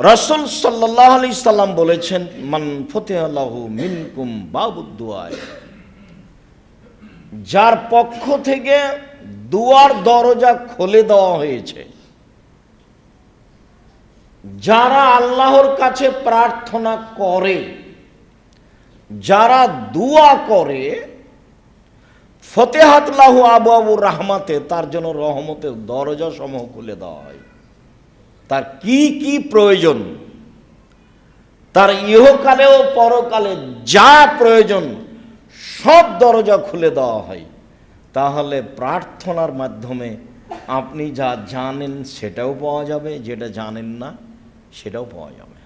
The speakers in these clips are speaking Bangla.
রাসূল সাল্লাল্লাহু আলাইহি সাল্লাম বলেছেন, মান ফতিহা লাহু মিনকুম বাবুদ দুআ, যার পক্ষ থেকে দুয়ার দরজা খুলে দেওয়া হয়েছে, যারা আল্লাহর কাছে প্রার্থনা করে, যারা দুয়া করে, ফতেহাত লাহু আবওয়াবুর রাহমাতে, তার জন্য রহমতের দরজা সমূহ খুলে দেওয়া হয়। তার কি কি প্রয়োজন, তার ইহকালে ও পরকালে যা প্রয়োজন সব দরজা খুলে দেওয়া হয়। তাহলে প্রার্থনার মাধ্যমে আপনি যা জানেন সেটাও পাওয়া যাবে, যেটা জানেন না সেটাও পাওয়া যাবে।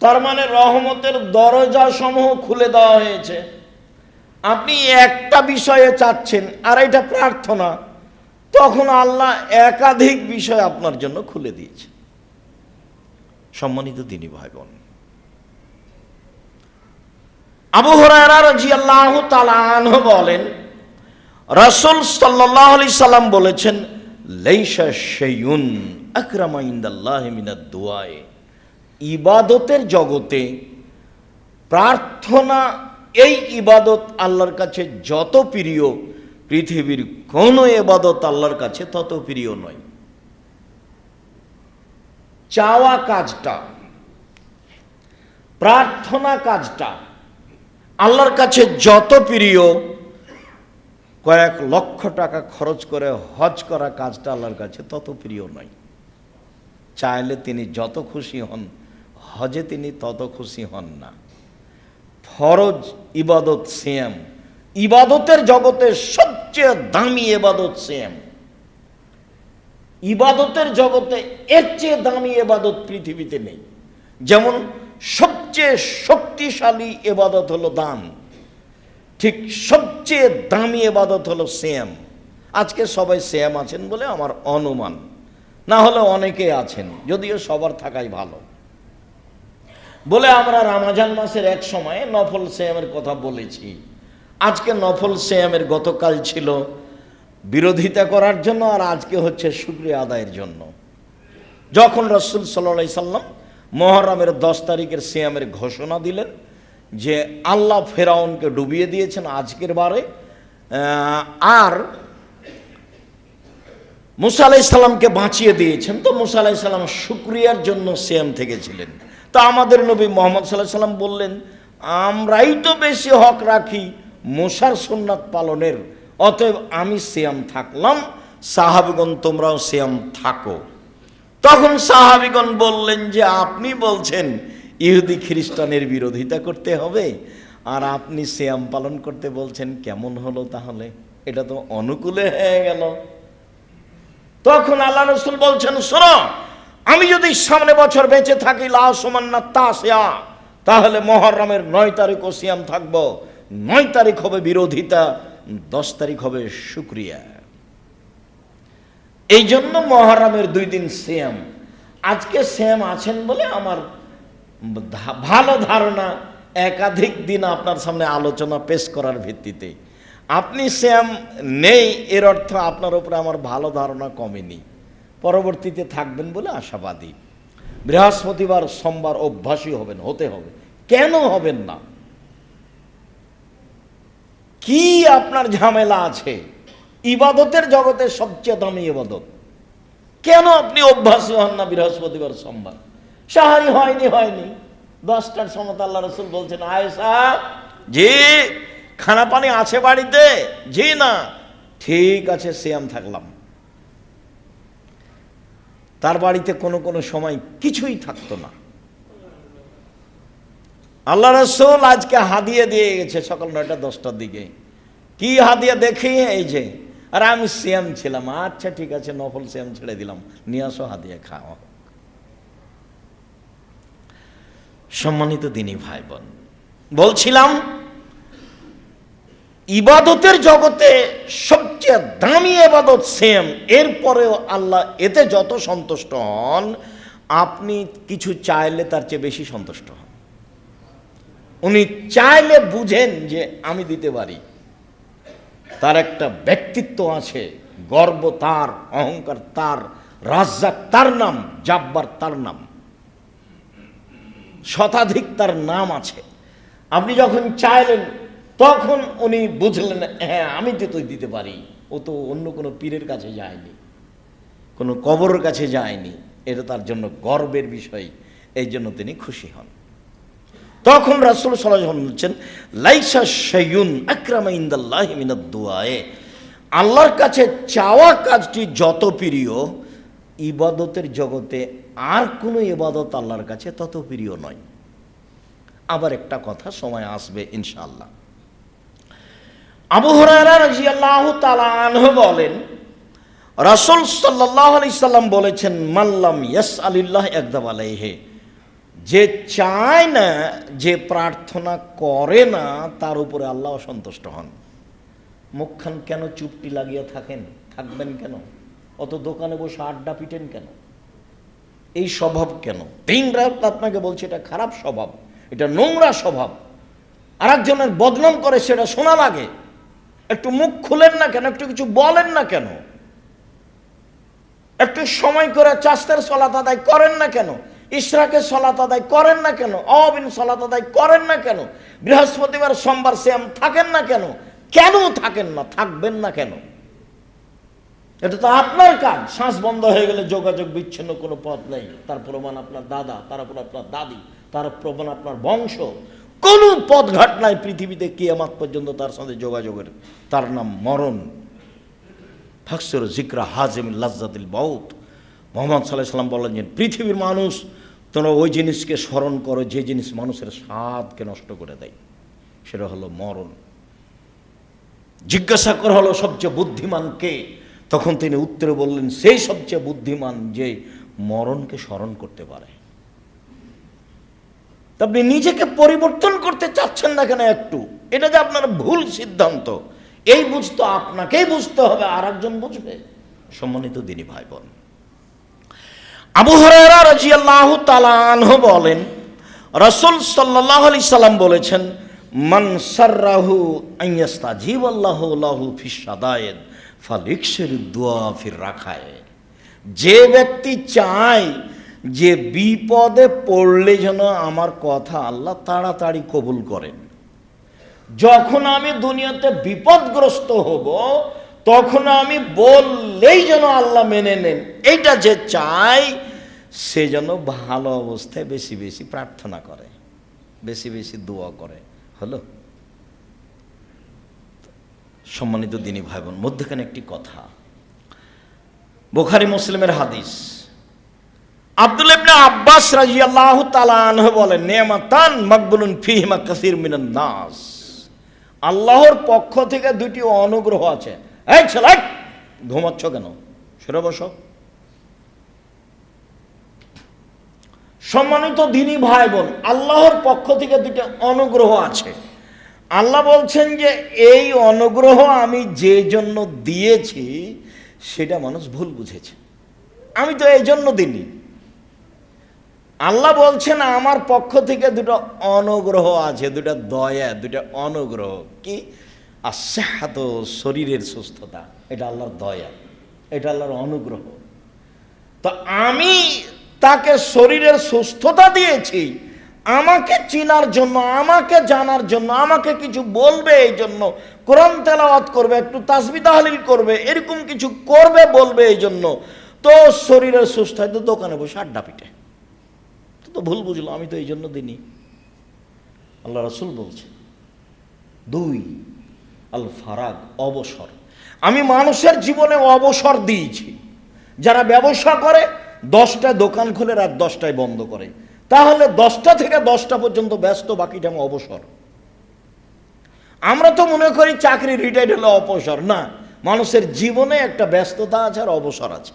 তার মানে রহমতের দরজা সমূহ খুলে দেওয়া হয়েছে। আপনি একটা বিষয়ে চাচ্ছেন আর এটা প্রার্থনা, তখন আল্লাহ একাধিক বিষয় আপনার জন্য খুলে দিয়েছে। সম্মানিত দ্বীনী ভাই বোন, আবু হুরায়রা রাদিয়াল্লাহু তাআলা আনহু বলেন, রাসূল সাল্লাল্লাহু আলাইহি সাল্লাম বলেছেন, লাইসা শাইউন আকরামা ইনদাল্লাহি মিনাদ দুআ, ইবাদতের জগতে প্রার্থনা, এই ইবাদত আল্লাহর কাছে যত প্রিয়, পৃথিবীর কোনো ইবাদত আল্লাহর কাছে তত প্রিয় নয়। চাওয়া কাজটা, প্রার্থনা কাজটা আল্লাহর কাছে যত প্রিয়, কয়েক লক্ষ টাকা খরচ করে হজ করা কাজটা আল্লাহর কাছে তত প্রিয় নয়। চাইলে তিনি যত খুশি হন, হজে তিনি তত খুশি হন না। ফরজ ইবাদত সিয়াম, ইবাদতের জগতে সবচেয়ে দামি ইবাদত সিয়াম। ইবাদতের জগতে এর চেয়ে দামি ইবাদত পৃথিবীতে নেই। যেমন সবচেয়ে শক্তিশালী ইবাদত হলো দান, ঠিক সবচেয়ে দামি ইবাদত হলো সিয়াম। আজকে সবাই সিয়াম আছেন বলে আমার অনুমান, না হলে অনেকে আছেন, যদিও সবার থাকাই ভালো বলে আমরা রমজান মাসের এক সময় নফল সিয়ামের কথা বলেছি। আজকে নফল সিয়ামের গতকাল ছিল বিরোধিতা করার জন্য, আর আজকে হচ্ছে শুকরিয়া আদায়ের জন্য। যখন রাসূল সাল্লাল্লাহু আলাইহি সাল্লাম মুহররমের 10 তারিখের সিয়ামের ঘোষণা দিলেন যে আল্লাহ ফেরাউনকে ডুবিয়ে দিয়েছেন আজকের বারে, আর মুসা আলাইহিস সালামকে বাঁচিয়ে দিয়েছেন, তো মুসা আলাইহিস সালাম শুকরিয়ার জন্য সিয়াম থেকেছিলেন। তা আমাদের নবী মুহাম্মদ সাল্লাল্লাহু আলাইহি সাল্লাম বললেন, আমরাই তো বেশি হক রাখি মুসার সুন্নাত পালনের, অতএব আমি সিয়াম থাকলাম, সাহাবীগণ তোমরাও সিয়াম থাকো। তখন সাহাবীগণ বললেন যে আপনি বলছেন ইহুদি খ্রিস্টানের বিরোধিতা করতে হবে, আর আপনি সিয়াম পালন করতে বলছেন, কেমন হলো তাহলে? এটা তো অনুকূলে হয়ে গেল। তখন আল্লাহ রাসূল বলছেন, শোনো, আমি যদি সামনে বছর বেঁচে থাকি লা সুমান্না তাসিয়া, তাহলে মুহররমের 9 তারিখও সিয়াম থাকবো। 9 তারিখ হবে বিরোধিতা, 10 তারিখ হবে শুকরিয়া। এই জন্য মুহররমের 2 দিন সিয়াম। আজকে সিয়াম আছেন বলে আমার ভালো ধারণা, একাধিক দিন আপনার সামনে আলোচনা পেশ করার ভিত্তিতে আপনি সিয়াম নেই, এর অর্থ আপনার উপরে আমার ভালো ধারণা কমেনি, পরবর্তীতে থাকবেন বলে আশাবাদী। বৃহস্পতিবার সোমবার অভ্যাসী হবেন, হতে হবে। কেন হবেন না? কি আপনার ঝামেলা আছে? ইবাদতের জগতে সবচেয়ে দামি ইবাদত, কেন আপনি অভ্যাসী হন না বৃহস্পতিবার সোমবার? সাহারি হয়নি 10টার সময় আল্লাহ রাসূল বলছেন, আয়েশা জি খানা পানি আছে বাড়িতে? জি না, ঠিক আছে সিয়াম থাকলাম। তার বাড়িতে কোনো সময় কিছুই থাকতো না। আল্লাহ রাসূল আজকে হাদিয়া দিয়ে গেছে সকাল 9টা-10টার দিকে। কি হাদিয়া দেখি? এই যে, আর আমি সিয়াম ছিলাম। আচ্ছা ঠিক আছে, নফল সিয়াম ছেড়ে দিলাম, নিয়ে আসো হাদিয়া খাওয়া। সম্মানিত দ্বীনী ভাই বোন, বলছিলাম ইবাদতের জগতে সবচেয়ে দামি ইবাদত সিয়াম। এরপরেও আল্লাহ এতে যত সন্তুষ্ট হন, আপনি কিছু চাইলে তার চেয়ে বেশি সন্তুষ্ট হন। উনি চাইলে বুঝেন যে আমি দিতে পারি। তার একটা ব্যক্তিত্ব আছে, গর্ব তার, অহংকার তার, রাজ্জাক তার নাম, জাব্বার তার নাম, শতাধিক তার নাম আছে। আপনি যখন চাইলেন তখন উনি বুঝলেন, হ্যাঁ আমি তো দিতে পারি। ও তো অন্য কোনো পীরের কাছে যায়নি, কোনো কবরের কাছে যায়নি, এটা তার জন্য গর্বের বিষয়। এই জন্য তিনি খুশি হন। তখন রাসূল সাল্লাল্লাহু আলাইহি ওয়াসাল্লাম বলছেন, লাইসা শাইউন আকরামা ইনদাল্লাহি মিনাদ দুআয়ে, আল্লাহর কাছে চাওয়া কাজটি যত প্রিয়, ইবাদতের জগতে আর কোনো ইবাদত আল্লাহর কাছে তত প্রিয় নয়। আবার একটা কথা সময় আসবে ইনশাআল্লাহ। আবু হুরায়রা রাদিয়াল্লাহু তাআলা আনহু বলেন, রাসূল সাল্লাল্লাহু আলাইহি সাল্লাম বলেছেন, মাল্লাম ইয়াসআলিল্লাহ ইয়াগদাব আলাইহি, যে চায় না, যে প্রার্থনা করে না, তার উপরে আল্লাহ অসন্তুষ্ট হন। মুখখান কেন চুপটি লাগিয়ে থাকবেন কেন? অত দোকানে বসে আড্ডা পিটেন কেন? এই স্বভাব কেন? দিন রাত আপনাকে বলছে এটা খারাপ স্বভাব, এটা নোংরা স্বভাব। আর একজনের বদনাম করে সেটা শোনা লাগে, একটু মুখ খুলেন না কেন? একটু কিছু বলেন না কেন? একটু সময় করে চাস্তের সালাত আদায় করেন না কেন? ইশরাকের সালাত আদায় করেন না কেন? আওয়াবিন সালাত আদায় করেন না কেন? বৃহস্পতিবার সোমবার সিয়াম থাকেন না কেন? কেন থাকেন না? থাকবেন না কেন? এটা তো আপনার কাজ। শ্বাস বন্ধ হয়ে গেলে যোগাযোগ বিচ্ছিন্ন কোনো পথ নেই। তার প্রমাণ আপনার দাদা, তার উপর আপনার দাদি, তার প্রমাণ আপনার বংশ। কোনো পথঘাট নাই পৃথিবীতে কিয়ামত পর্যন্ত তার সাথে যোগাযোগের। তার নাম মরণ। ফাকসুর জিকরা হাজিম লাজ্জাতিল মাউত। মুহাম্মদ সাল্লাল্লাহু আলাইহি সাল্লাম বলেন যে, পৃথিবীর মানুষ তোমরা ওই জিনিসকে স্মরণ করো যে জিনিস মানুষের স্বাদকে নষ্ট করে দেয়, সেটা হলো মরণ। জিজ্ঞাসা করা হলো সবচেয়ে বুদ্ধিমান কে? তখন তিনি উত্তরে বললেন, সেই সবচেয়ে বুদ্ধিমান যে মরণকে স্মরণ করতে পারে। আপনি নিজেকে পরিবর্তন করতে চাচ্ছেন না কেন একটু? এটা যে আপনার ভুল সিদ্ধান্ত, এই বুঝতে আপনাকেই বুঝতে হবে, আর একজন বুঝবে? সম্মানিত দিনী ভাই বোন, আবু হুরায়রা রাদিয়াল্লাহু তাআলা আনহু বলেন, রাসূল সাল্লাল্লাহু আলাইহি সাল্লাম বলেছেন, মান সাররাহু আন ইয়াস্তাজিবাল্লাহু লাহু ফিস সাদায়েদ ফালিকশির দুআ ফির রাখায়ে। যে ব্যক্তি চায় যে বিপদে পড়লে যেন আমার কথা আল্লাহ তাড়াতাড়ি কবুল করেন, যখন আমি দুনিয়াতে বিপদগ্রস্ত হব তখন আমি বললেই যেন আল্লাহ মেনে নেন, এইটা যে চায় সে যেন ভালো অবস্থায় বেশি বেশি প্রার্থনা করে, বেশি বেশি দোয়া করে। হলো? সম্মানিত দিনী ভাই বোন, মধ্যখানে একটি কথা, বুখারী মুসলিমের হাদিস। আব্দুল্লাহ ইবনে আব্বাস রাদিয়াল্লাহু তাআলা আনহু বলেন, নিয়ামাতান মাকবুলুন ফীহিমা কাসীর মিনান নাস, আল্লাহর পক্ষ থেকে দুটি অনুগ্রহ আছে। এই ছেলে, ঘুমাচ্ছ কেন? সরে বসো। সম্মানিত দিনী ভাই বোন, আল্লাহর পক্ষ থেকে দুটি অনুগ্রহ আছে। আল্লাহ বলছেন যে এই অনুগ্রহ আমি যে জন্য দিয়েছি সেটা মানুষ ভুল বুঝেছে, আমি তো এই জন্য দিইনি। আল্লাহ বলছেন আমার পক্ষ থেকে দুটো অনুগ্রহ আছে, দুটো দয়া, দুটো অনুগ্রহ। কি? আস-সিহহাত, শরীরের সুস্থতা, এটা আল্লাহর দয়া, এটা আল্লাহর অনুগ্রহ। তো আমি তাকে শরীরের সুস্থতা দিয়েছি আমাকে চিনার জন্য, আমাকে জানার জন্য, আমাকে কিছু বলবে এই জন্য, কোরআন তেলাওয়াত করবে, একটু তাসবিহ তাহলিল করবে, এরকম কিছু করবে বলবে এই জন্য। তো শরীরের সুস্থ হয় তো দোকানে বসে আড্ডা পিটে, তো ভুল বুঝলো, আমি তো এই জন্য দিইনি। আল্লাহ রাসূল বলছে, দুই আল ফারাগ, অবসর। আমি মানুষের জীবনে অবসর দিয়েছি। যারা ব্যবসা করে 10টায় দোকান খুলে রাত 10টায় বন্ধ করে, তাহলে 10টা থেকে 10টা পর্যন্ত ব্যস্ত, বাকি টাইম অবসর। আমরা তো মনে করি চাকরি রিটায়ার্ড হলে অবসর। না, মানুষের জীবনে একটা ব্যস্ততা আছে আর অবসর আছে।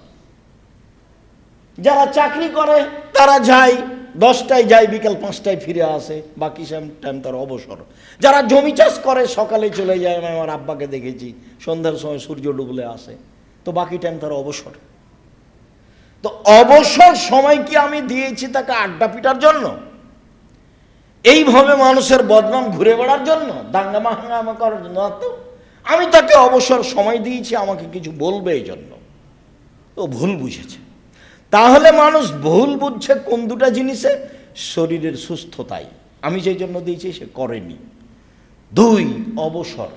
যারা চাকরি করে তারা যায় 10টায় যায়, বিকাল 5টায় ফিরে আসে, বাকি টাইম তার অবসর। যারা জমি চাষ করে সকালে চলে যায়, আমি আমার আব্বাকে দেখেছি, সন্ধ্যার সময় সূর্য ডুবলে আসে, তো বাকি টাইম তার অবসর। তো অবসর সময় কি আমি দিয়েছি তাকে আড্ডা পিটার জন্য, এইভাবে মানুষের বদনাম ঘুরে বেড়ার জন্য, দাঙ্গা মাহাঙ্গামা করার জন্য? তো আমি তাকে অবসর সময় দিয়েছি আমাকে কিছু বলবে এই জন্য। তো ভুল বুঝেছে। তাহলে মানুষ ভুল বুঝছে কোন দুটা জিনিসে? শরীরের সুস্থতাই আমি যে জন্য দিয়েছি সে করেনি। 2, অবসর।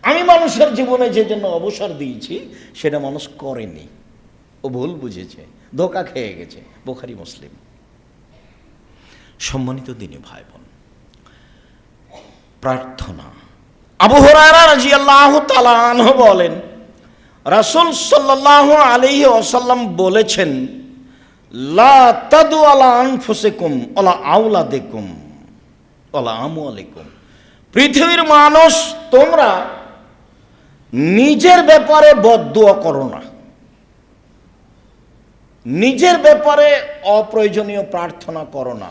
আমি মানুষের জীবনে যে জন্য অবসর দিয়েছি সেটা মানুষ করেনি, ও ভুল বুঝেছে, ধোঁকা খেয়ে গেছে। বুখারী মুসলিম। সম্মানিত দিনী ভাই বোন, প্রার্থনা। আবু হুরায়রা রাদিয়াল্লাহু তাআলা আনহু বলেন, রাসূল সাল্লাল্লাহু আলাইহি ওয়াসাল্লাম বলেছেন, লা তাদু আলা আনফুসিকুম ওয়ালা আওলাদিকুম ওয়ালা আমওয়ালিকুম। পৃথিবীর মানুষ, তোমরা নিজের ব্যাপারে বদদুয়া করো না, নিজের ব্যাপারে অপ্রয়োজনীয় প্রার্থনা করো না।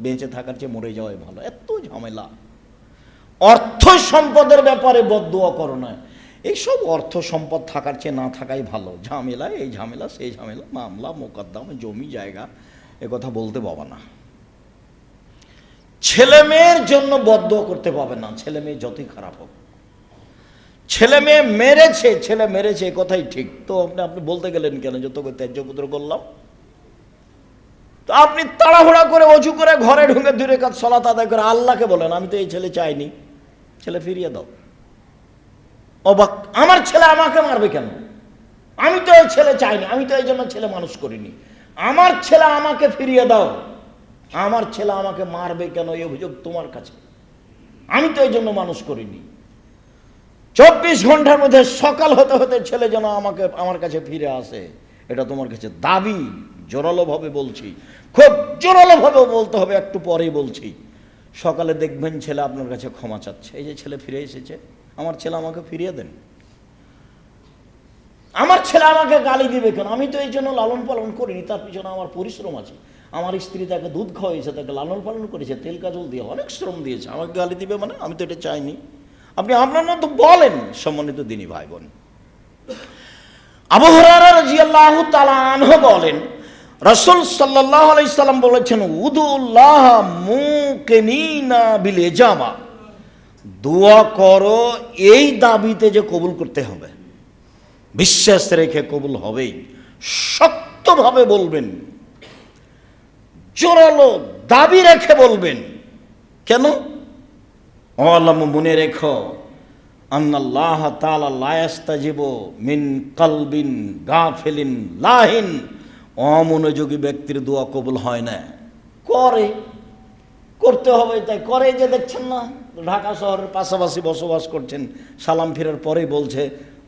বেঁচে থাকার চেয়ে মরে যাওয়াই ভালো, এত ঝামেলা। অর্থ সম্পদের ব্যাপারে বদদুয়া করো না, এইসব অর্থ সম্পদ থাকার চেয়ে না থাকাই ভালো। ঝামেলা, এই ঝামেলা সেই ঝামেলা, মামলা মোকদ্দমা, জমি জায়গা, এ কথা বলতে পাবা না। ছেলে মেয়ের জন্য বদদুয়া করতে পাবে না, ছেলে মেয়ে যতই খারাপ হোক। ছেলে মেয়ে মেরেছে, ছেলে মেরেছে, এ কথাই ঠিক। তো আপনি বলতে গেলেন কেন যে তোকে ত্যায্যপুত্র করলাম? তো আপনি তাড়াহুড়া করে অজু করে ঘরে ঢুকে 2 রাকাত সালাত আদায় করে আল্লাহকে বলেন, আমি তো এই ছেলে চাইনি, ছেলে ফিরিয়ে দাও। অবাক, আমার ছেলে আমাকে মারবে কেন? আমি তো এই ছেলে চাইনি, আমি তো এই জন্য ছেলে মানুষ করিনি, আমার ছেলে আমাকে ফিরিয়ে দাও। আমার ছেলে আমাকে মারবে কেন, এই অভিযোগ তোমার কাছে? আমি তো এই জন্য মানুষ করিনি। 24 ঘন্টার মধ্যে সকাল হতে হতে ছেলে যেন আমার কাছে ফিরে আসে, এটা তোমার কাছে দাবি। জোরালোভাবে বলছি, খুব জোরালোভাবে বলতে হবে, একটু পরেই বলছি। সকালে দেখবেন ছেলে আপনার কাছে ক্ষমা চাচ্ছে, এই যে ছেলে ফিরে এসেছে, আমার ছেলে আমাকে ফিরিয়ে দেন। আমার ছেলে আমাকে গালি দিবে কেন? আমি তো এই জন্য লালন পালন করিনি, তার পিছনে আমার পরিশ্রম আছে। আমার স্ত্রী তাকে দুধ খাওয়াইছে, তাকে লালন পালন করেছে, তেল কাজল দিয়ে অনেক শ্রম দিয়েছে, আমাকে গালি দিবে মানে? আমি তো এটা চাইনি। আপনি আপনার মতো বলেন। সম্মানিত দিনী ভাই বোন, আবু হুরায়রা রাদিয়াল্লাহু তাআলা আনহু বলেন, রাসূল সাল্লাল্লাহু আলাইহি সাল্লাম বলেছেন, উদুল্লাহ মুকিনিনা বিল ইজাবা। দোয়া করো এই দাবিতে যে কবুল করতে হবে, বিশ্বাস রেখে কবুল হবেই। শক্তভাবে বলবেন, জোরালো দাবি রেখে বলবেন। কেন? আল্লাহ, মনে রেখো, আন্নাল্লাহ তাআলা লা ইস্তাজিবু মিন কলবিন গাফিলিন লাহিন। অমনোযোগী ব্যক্তির দোয়া কবুল হয় না। করতে হবে, তাই করে। যে দেখছেন না, ঢাকা শহরের পাশাপাশি বসবাস করছেন, সালাম ফিরার পরেই বলছে,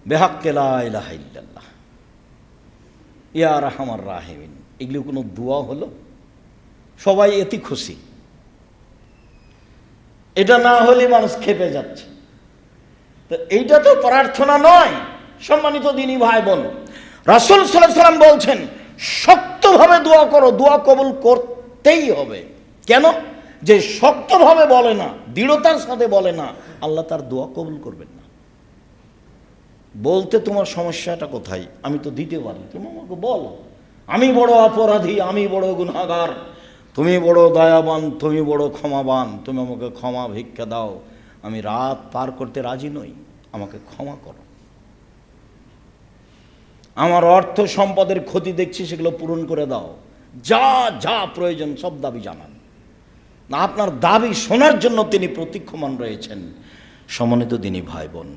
বিহাক্কি লা ইলাহা ইল্লাল্লাহ ইয়া আরহামার রাহিমিন। এগুলো কোনো দোয়া হলো? সবাই এতে খুশি। এটা না হলে মানুষ খেপে যাচ্ছে। তো এইটা তো প্রার্থনা নয়। সম্মানিত দিনী ভাই বোন, রাসূল সাল্লাল্লাহু আলাইহি ওয়াসাল্লাম বলছেন, শক্তভাবে দোয়া করো, দোয়া কবুল করতেই হবে। কেন? যে শক্তভাবে বলে না, দৃঢ়তার সাথে বলে না, আল্লাহ তার দোয়া কবুল করবেন না। বলতে তোমার সমস্যাটা কোথায়? আমি তো দিতে পারি, তুমি আমাকে বলো। আমি বড় অপরাধী, আমি বড় গুনাহগার, তুমি বড় দয়াবান, তুমি বড় ক্ষমাবান, তুমি আমাকে ক্ষমা ভিক্ষা দাও। আমি রাত পার করতে রাজি নই, আমাকে ক্ষমা করো। আমার অর্থ সম্পদের ক্ষতি দেখছি, সেগুলো পূরণ করে দাও। যা যা প্রয়োজন সব দাবি জানান। না, আপনার দাবি শোনার জন্য তিনি প্রতীক্ষমান রয়েছেন। সম্মানিত দিনী ভাই বোন,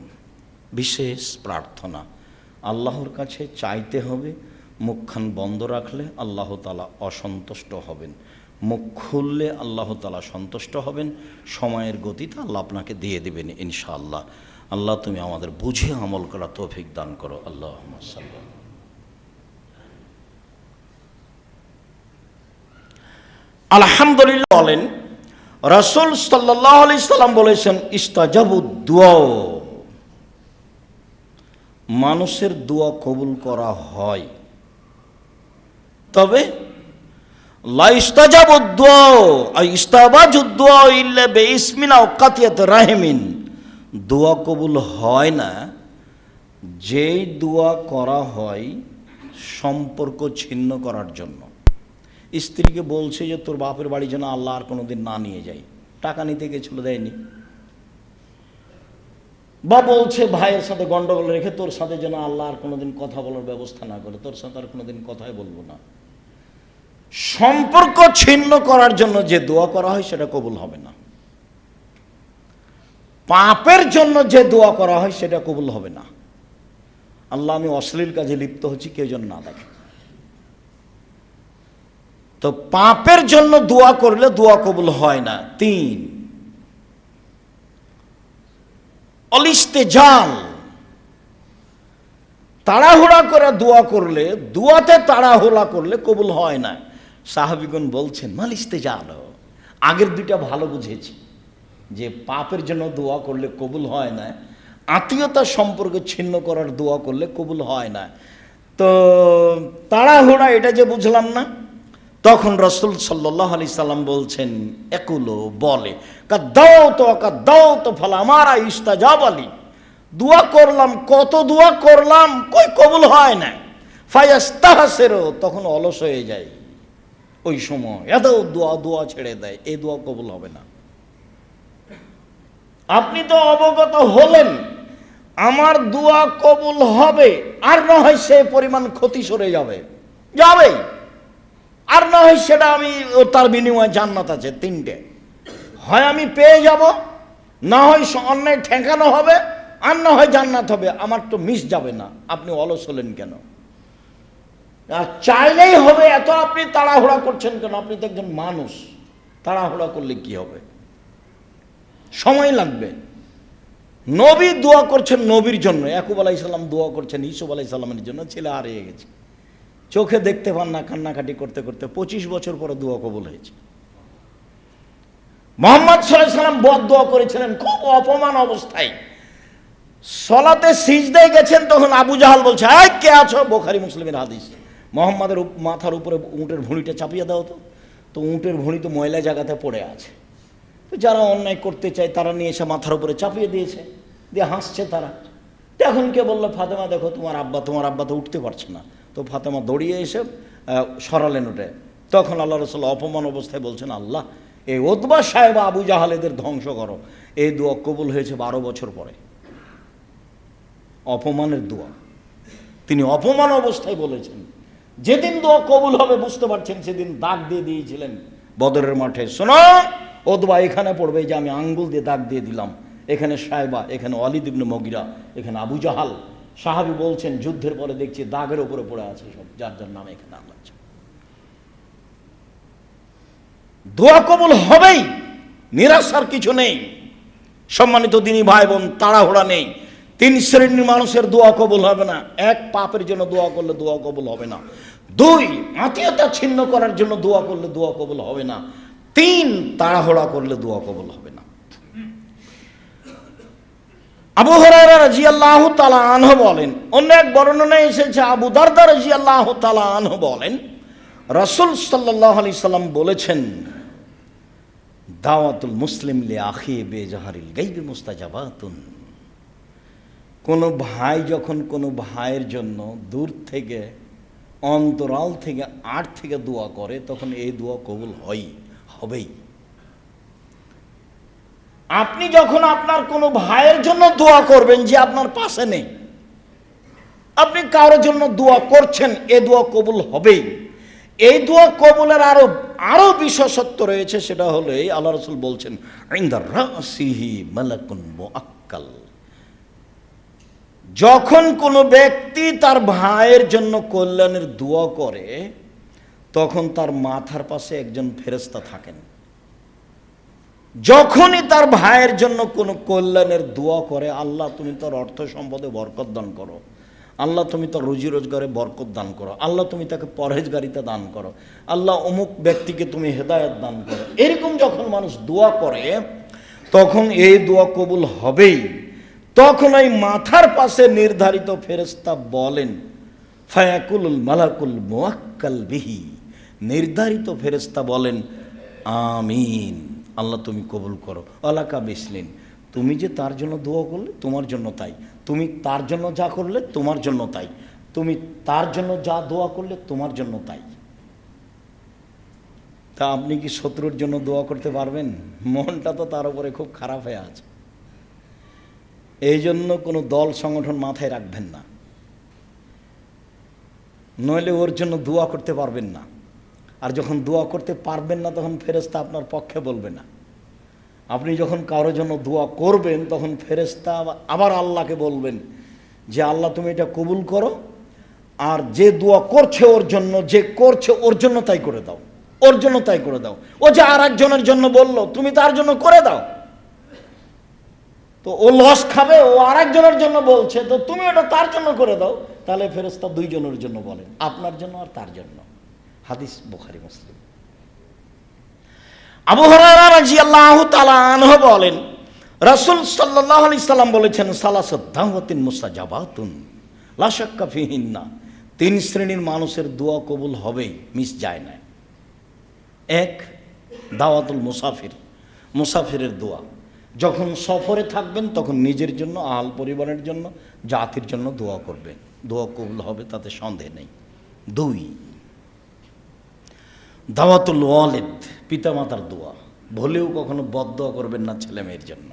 বিশেষ প্রার্থনা আল্লাহর কাছে চাইতে হবে। মুখখান বন্ধ রাখলে আল্লাহ তাআলা অসন্তুষ্ট হবেন, মুখ খুললে আল্লাহ তাআলা সন্তুষ্ট হবেন। সময়ের গতিতে আল্লাহ আপনাকে দিয়ে দেবেন ইনশাআল্লাহ। আল্লাহ, তুমি আমাদের বুঝে আমল করা তৌফিক দান করো। আল্লাহুম্মা সাল্লি। আলহামদুলিল্লাহ বলেন, রাসূল সাল্লাল্লাহু আলাইহি সাল্লাম বলেছেন, ইস্তাজাবুদ দুআ। মানুষের দোয়া কবুল করা হয়, তবে লা ইস্তাজাবুদ দুআ আই ইস্তাবাজুদ দুআ ইল্লা বিইসমিন আও কাতিয়াত রাহিমিন। দোয়া কবুল হয় না যেই দোয়া করা হয় সম্পর্ক ছিন্ন করার জন্য। স্ত্রীকে বলছে যে তোর বাপের বাড়ি যেন আল্লাহ আর কোনোদিন না নিয়ে যায়, টাকা নিতে গেছিল দেয়নি। বা বলছে ভাইয়ের সাথে গন্ডগোল রেখে তোর সাথে যেন আল্লাহ আর কোনোদিন কথা বলার ব্যবস্থা না করে, তোর সাথে আর কোনোদিন কথাই বলবো না। সম্পর্ক ছিন্ন করার জন্য যে দোয়া করা হয় সেটা কবুল হবে না। পাপের জন্য যে দোয়া করা হয় সেটা কবুল হবে না। আল্লাহ, আমি অশ্লীল কাজে লিপ্ত হচ্ছি, কেউ যেন না দেখে। তো পাপের জন্য দোয়া করলে দোয়া কবুল হয় না। 3, অলিস্তেজাল, তাড়াহুড়া করে দোয়া করলে, দোয়াতে তাড়াহুড়া করলে কবুল হয় না। সাহাবীগণ বলছেন মালিস্তেজাল, আগের দুইটা ভালো বুঝেছি যে পাপের জন্য দোয়া করলে কবুল হয় না, আত্মীয়তার সম্পর্ক ছিন্ন করার দোয়া করলে কবুল হয় না। তো তাড়াহুড়া এটা যে বুঝলাম না। তখন রাসূল সাল্লাল্লাহু আলাইহি সাল্লাম বলছেন, একুলো বলে, দাও তো ফালা আমারা ইস্তাজাব আলী, দোয়া করলাম, কত দোয়া করলাম, কই কবুল হয় না। ফায়াস্তাহসিরু, তখন অলস হয়ে যায়, ওই সময় এত দোয়া ছেড়ে দেয়, এই দোয়া কবুল হবে না। আপনি তো অবগত হলেন আমার দোয়া কবুল হবে, আর না হয় সে পরিমাণ ক্ষতি সরে যাবে, আর না হয় সেটা আমি তার বিনিময়ে জান্নাত আছে 3টে, হয় আমি পেয়ে যাব, না হয় অন্যায় ঠেকানো হবে, আর না হয় জান্নাত হবে, আমার তো মিস যাবে না। আপনি অলস হলেন কেন? আর চাইলেই হবে, এত আপনি তাড়াহুড়া করছেন কেন? আপনি তো একজন মানুষ, তাড়াহুড়া করলে কি হবে? সময় লাগবে। নবী দোয়া করছেন নবীর জন্য, ইয়াকুব আলাইহিস সালাম দোয়া করছেন ইউসুফ আলাইহিস সালামের জন্য, ছেলে হারিয়ে গেছে, চোখে দেখতে পান না, কান্নাকাটি করতে করতে 25 বছর পরে দোয়া কবুল হয়েছে। মুহাম্মদ সাল্লাল্লাহু আলাইহি সাল্লাম বদদোয়া করেছিলেন খুব অপমান অবস্থায়, সলাতে সিজদায় গেছেন, তখন আবু জাহাল বলছে, এই কে আছো? বুখারী মুসলিমের হাদিস। মুহাম্মাদের মাথার উপরে উটের ভুঁড়িটা চাপিয়ে দাও তো উটের ভুঁড়ি তো ময়লা জায়গাতে পড়ে আছে, তো যারা অন্যায় করতে চায় তারা নিয়ে এসে মাথার উপরে চাপিয়ে দিয়েছে, দিয়ে হাসছে তারা। তো এখন কে বললো, ফাতেমা দেখো তোমার আব্বা তো উঠতে পারছে না। তো ফাতেমা দৌড়িয়ে এসে সরালেন উঠে। তখন আল্লাহ রাসূল অপমান অবস্থায় বলছেন, আল্লাহ, এই উতবা সাহেব আবু জাহাল এদের ধ্বংস করো। এই দোয়া কবুল হয়েছে 12 বছর পরে, অপমানের দোয়া তিনি অপমান অবস্থায় বলেছেন। যেদিন দোয়া কবুল হবে বুঝতে পারছেন, সেদিন দাগ দিয়ে দিয়েছিলেন বদরের মাঠে। শোনো, উতবা এখানে পড়বে, যে আমি আঙ্গুল দিয়ে দাগ দিয়ে দিলাম, এখানে সাহেবা, এখানে ওয়ালিদ ইবনে মুগিরা, এখানে আবু জাহাল। সাহাবী বলছেন, যুদ্ধের পরে দেখছি দাগের উপরে পড়ে আছে সব, যার যার নামে এখানে আল্লাহ। দোয়া কবুল হবেই, নিরাশার কিছু নেই। সম্মানিত দিনী ভাই বোন, তাড়াহুড়া নেই। 3 শ্রেণীর মানুষের দোয়া কবুল হবে না। 1, পাপের জন্য দোয়া করলে দোয়া কবুল হবে না। 2, আত্মীয়তা ছিন্ন করার জন্য দোয়া করলে দোয়া কবুল হবে না। 3, তাড়াহুড়া করলে দোয়া কবুল হবে না। আবু হুরায়রা রাদিয়াল্লাহু তাআলা আনহু বলেন, অন্য এক বর্ণনায় এসেছে আবু দারদা রাদিয়াল্লাহু তাআলা আনহু বলেন, রাসূল সাল্লাল্লাহু আলাইহি সাল্লাম বলেছেন, দাওয়াতুল মুসলিম লি আখি বেজাহারিল গায়বি মুস্তাজাবাতুন। কোনো ভাই যখন কোনো ভাইয়ের জন্য দূর থেকে, অন্তরাল থেকে, আড় থেকে দোয়া করে, তখন এই দোয়া কবুল হবেই। আপনি যখন আপনার কোনো ভাইয়ের জন্য দোয়া করবেন যে আপনার পাশে নেই, আপনি কারোর জন্য দোয়া করছেন, এ দোয়া কবুল হবেই। এই দোয়া কবুলের আরো বিশেষত্ব রয়েছে, সেটা হলো এই আল্লাহ রাসূল বলছেন, ইনদা রাসিহি মালাকুন মুআক্কাল। যখন কোনো ব্যক্তি তার ভাইয়ের জন্য কল্যাণের দোয়া করে, তখন তার মাথার পাশে একজন ফেরেশতা থাকেন। যখনই তার ভাইয়ের জন্য কোনো কল্যাণের দোয়া করে, আল্লাহ তুমি তার অর্থ সম্পদে বরকত দান করো, আল্লাহ তুমি তার রুজি রোজগারে বরকত দান করো, আল্লাহ তুমি তাকে পরহেজগারিতা দান করো, আল্লাহ অমুক ব্যক্তিকে তুমি হেদায়েত দান করো, এরকম যখন মানুষ দোয়া করে, তখন এই দোয়া কবুল হবেই। তখন ওই মাথার পাশে নির্ধারিত ফেরেশতা বলেন, ফায়াকুলুল মালাকুল মুআক্কাল বিহি, নির্ধারিত ফেরেশতা বলেন, আমিন, আল্লাহ তুমি কবুল করো। আলাকা বিসলিন, তুমি যে তার জন্য দোয়া করলে তোমার জন্য তাই, তুমি তার জন্য যা করলে তোমার জন্য তাই, তুমি তার জন্য যা দোয়া করলে তোমার জন্য তাই। তা আপনি কি শত্রুর জন্য দোয়া করতে পারবেন? মনটা তো তার উপরে খুব খারাপ হয়ে আছে। এই জন্য কোনো দল সংগঠন মাথায় রাখবেন না, নইলে ওর জন্য দোয়া করতে পারবেন না। আর যখন দোয়া করতে পারবেন না তখন ফেরেশতা আপনার পক্ষে বলবে না। আপনি যখন কারোর জন্য দোয়া করবেন তখন ফেরেশতা আবার আল্লাহকে বলবেন যে আল্লাহ তুমি এটা কবুল করো, আর যে দোয়া করছে ওর জন্য, যে করছে ওর জন্য তাই করে দাও, ওর জন্য তাই করে দাও। ও যে আর একজনের জন্য বললো তুমি তার জন্য করে দাও, তো ও লস খাবে, ও আর একজনের জন্য বলছে, তো তুমি ওটা তার জন্য করে দাও। তাহলে ফেরেশতা দুইজনের জন্য বলেন, আপনার জন্য আর তার জন্য। হাদিস বুখারী মুসলিম। আবু হুরায়রা রাদিয়াল্লাহু তাআলা আনহু বলেন, রাসূল সাল্লাল্লাহু আলাইহি সাল্লাম বলেছেন, সালাসাত দাওয়াতিন মুস্তাজাবাতুন লা শাক্কা ফিহিন্না, তিন শ্রেণীর মানুষের দোয়া কবুল হবেই, মিস যায় না। এক, দাওয়াতুল মুসাফির, মুসাফিরের দোয়া। যখন সফরে থাকবেন তখন নিজের জন্য, আহল পরিবারের জন্য, জাতির জন্য দোয়া করবেন, দোয়া কবুল হবে, তাতে সন্দেহ নেই। দুই, দাওয়াতুল ওয়ালিদ, পিতামাতার দোয়া। ভুলেও কখনো বদদোয়া করবেন না ছেলে মেয়ের জন্য।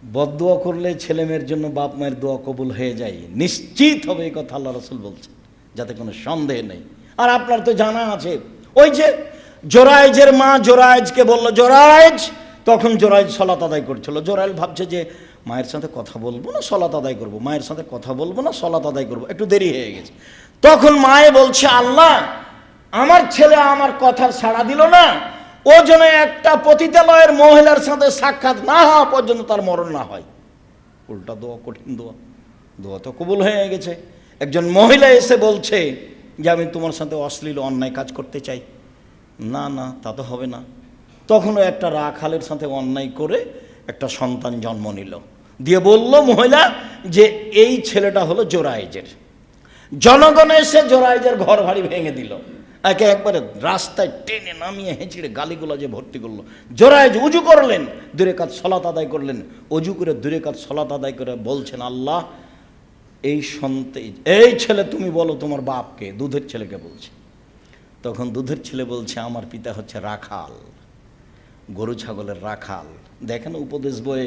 বদদোয়া করলে ছেলে মেয়ের জন্য বাপ মায়ের দোয়া কবুল হয়ে যায়, নিশ্চিত হবে, এই কথা আল্লাহ রাসূল বলছেন, যাতে কোনো সন্দেহ নেই। আর আপনার তো জানা আছে, ওই যে জোরাইজের মা জোরাইজকে বলল জোরাইজ, তখন জোরাইজ সলাত আদায় করছিল। জোরাইজ ভাবছে যে মায়ের সাথে কথা বলবো না সলাত আদায় করবো, মায়ের সাথে কথা বলবো না সলাত আদায় করবো, একটু দেরি হয়ে গেছে। তখন মায়ে বলছে, আল্লাহ আমার ছেলে আমার কথা ছাড়া দিল না, ও যেন একটা পতিতালয়ের মহিলার সাথে সাক্ষাৎ না হওয়া পর্যন্ত তার মরণ না হয়। উল্টা দোয়া, কঠিন দোয়া, দোয়া তো কবুল হয়ে গেছে। একজন মহিলা এসে বলছে যে আমি তোমার সাথে অশ্লীল অন্যায় কাজ করতে চাই। না না, তা তো হবে না। তখনও একটা রাখালের সাথে অন্যায় করে একটা সন্তান জন্ম নিল, দিয়ে বলল মহিলা যে এই ছেলেটা হলো জোরাইজের। জনগণ এসে জোরাইজের ঘর বাড়ি ভেঙে দিল, একে একবারে রাস্তায় টেনে নামিয়ে হেঁচড়ে গালিগুলো যে ভর্তি করলো। জোরাইজ উজু করলেন, 2 রাকাত সালাত আদায় করলেন, অজু করে 2 রাকাত সালাত আদায় করে বলছেন, আল্লাহ এই ছেলে তুমি বলো তোমার বাপকে, দুধের ছেলেকে বলছে। তখন দুধের ছেলে বলছে আমার পিতা হচ্ছে রাখাল, গরু ছাগলের রাখাল। দেখেন উপদেশ বইয়ে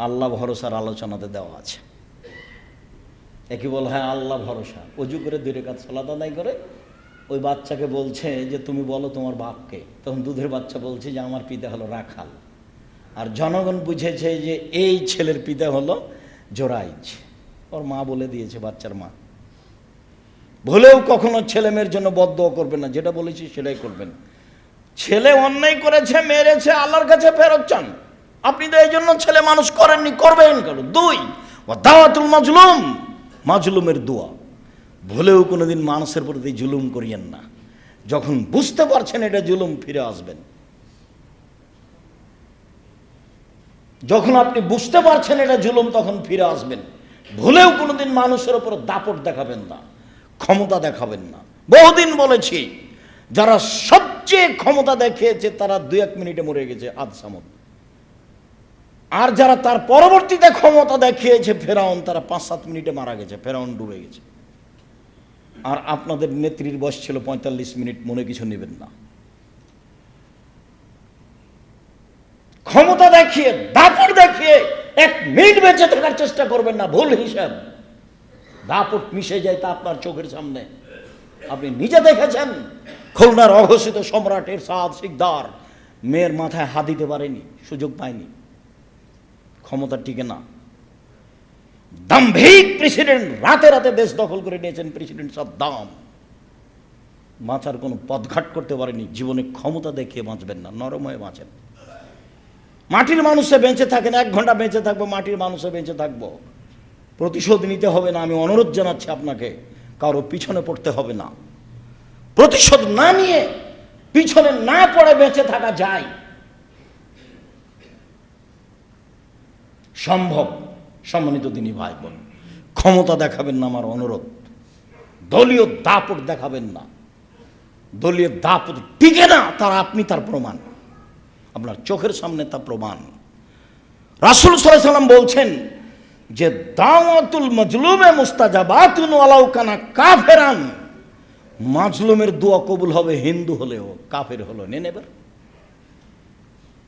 আল্লাহ ভরসার আলোচনাতে দেওয়া আছে। একই বল, হ্যাঁ আল্লাহ ভরসা। অজু করে 2 রাকাত সালাত আদায় করে ওই বাচ্চাকে বলছে যে তুমি বলো তোমার বাপকে। তখন দুধের বাচ্চা বলছে যে আমার পিতা হলো রাখাল। আর জনগণ বুঝেছে যে এই ছেলের পিতা হলো জোরাইজ, ওর মা বলে দিয়েছে, বাচ্চার মা। ভুলেও কখনো ছেলে মেয়ের জন্য বদদোয়া করবেন না, যেটা বলেছি সেটাই করবেন। ছেলে অন্যায় করেছে, মেরেছে, আল্লাহর কাছে ফেরত চান। আপনি তো এই জন্য ছেলে মানুষ করেননি, করবেন কেন? 2, দাওয়াতুল মাজলুম, মাজলুমের দোয়া। ভুলেও কোনোদিন মানুষের প্রতি জুলুম করিয়েন না। যখন বুঝতে পারছেন এটা জুলুম, ফিরে আসবেন। যখন আপনি বুঝতে পারছেন এটা জুলুম, তখন ফিরে আসবেন। ভুলেও কোনোদিন মানুষের উপর দাপট দেখাবেন না, ক্ষমতা দেখাবেন না। বহুদিন বলেছি, যারা সবচেয়ে ক্ষমতা দেখিয়েছে তারা 2-1 মিনিটে মরে গেছে, আদ সামদ। আর যারা তার পরবর্তীতে ক্ষমতা দেখিয়েছে ফেরাউন, তারা 5-7 মিনিটে মারা গেছে, ফেরাউন ডুবে গেছে। আর আপনাদের নেত্রীর বয়স ছিল 45 মিনিট, মনে কিছু নেবেন না। ক্ষমতা দেখিয়ে, দাপট দেখিয়ে 1 মিনিট বেঁচে থাকার চেষ্টা করবেন না, ভুল হিসাব। দাপট মিশে যায় তা আপনার চোখের সামনে, আপনি নিজে দেখেছেন। খুলনার অঘোষিত সম্রাট এরশাদ শিকদার মেয়ের মাথায় হাত দিতে পারেনি, সুযোগ পায়নি, ক্ষমতা টিকে না। দাম্ভিক প্রেসিডেন্ট, রাতে রাতে দেশ দখল করে নিয়েছেন প্রেসিডেন্ট সাদ্দাম, বাঁচার কোনো পথঘাট করতে পারেনি। জীবনে ক্ষমতা দেখিয়ে বাঁচবেন না, নরম হয়ে বাঁচেন। মাটির মানুষে বেঁচে থাকেন, 1 ঘন্টা বেঁচে থাকবো, মাটির মানুষে বেঁচে থাকবো। প্রতিশোধ নিতে হবে না, আমি অনুরোধ জানাচ্ছি আপনাকে, কারো পিছনে পড়তে হবে না। প্রতিশোধ না নিয়ে, পিছনে না পড়ে বেঁচে থাকা যায়, সম্ভব। সম্মানিত দিনী ভাই বোন, ক্ষমতা দেখাবেন না, আমার অনুরোধ। দলীয় দাপট দেখাবেন না, দলীয় দাপট টিকে না, আপনি তার প্রমাণ, আপনার চোখের সামনে তা প্রমাণ। রাসূল সাল্লাল্লাহু আলাইহি ওয়াসাল্লাম বলছেন যে দাওয়াতুল মাজলুমে মুস্তাজাবাতুন ওয়ালাউ কানা কাফেরান, মাজলুমের দোয়া কবুল হবে হিন্দু হলেও, কাফের হলো নেনেবার।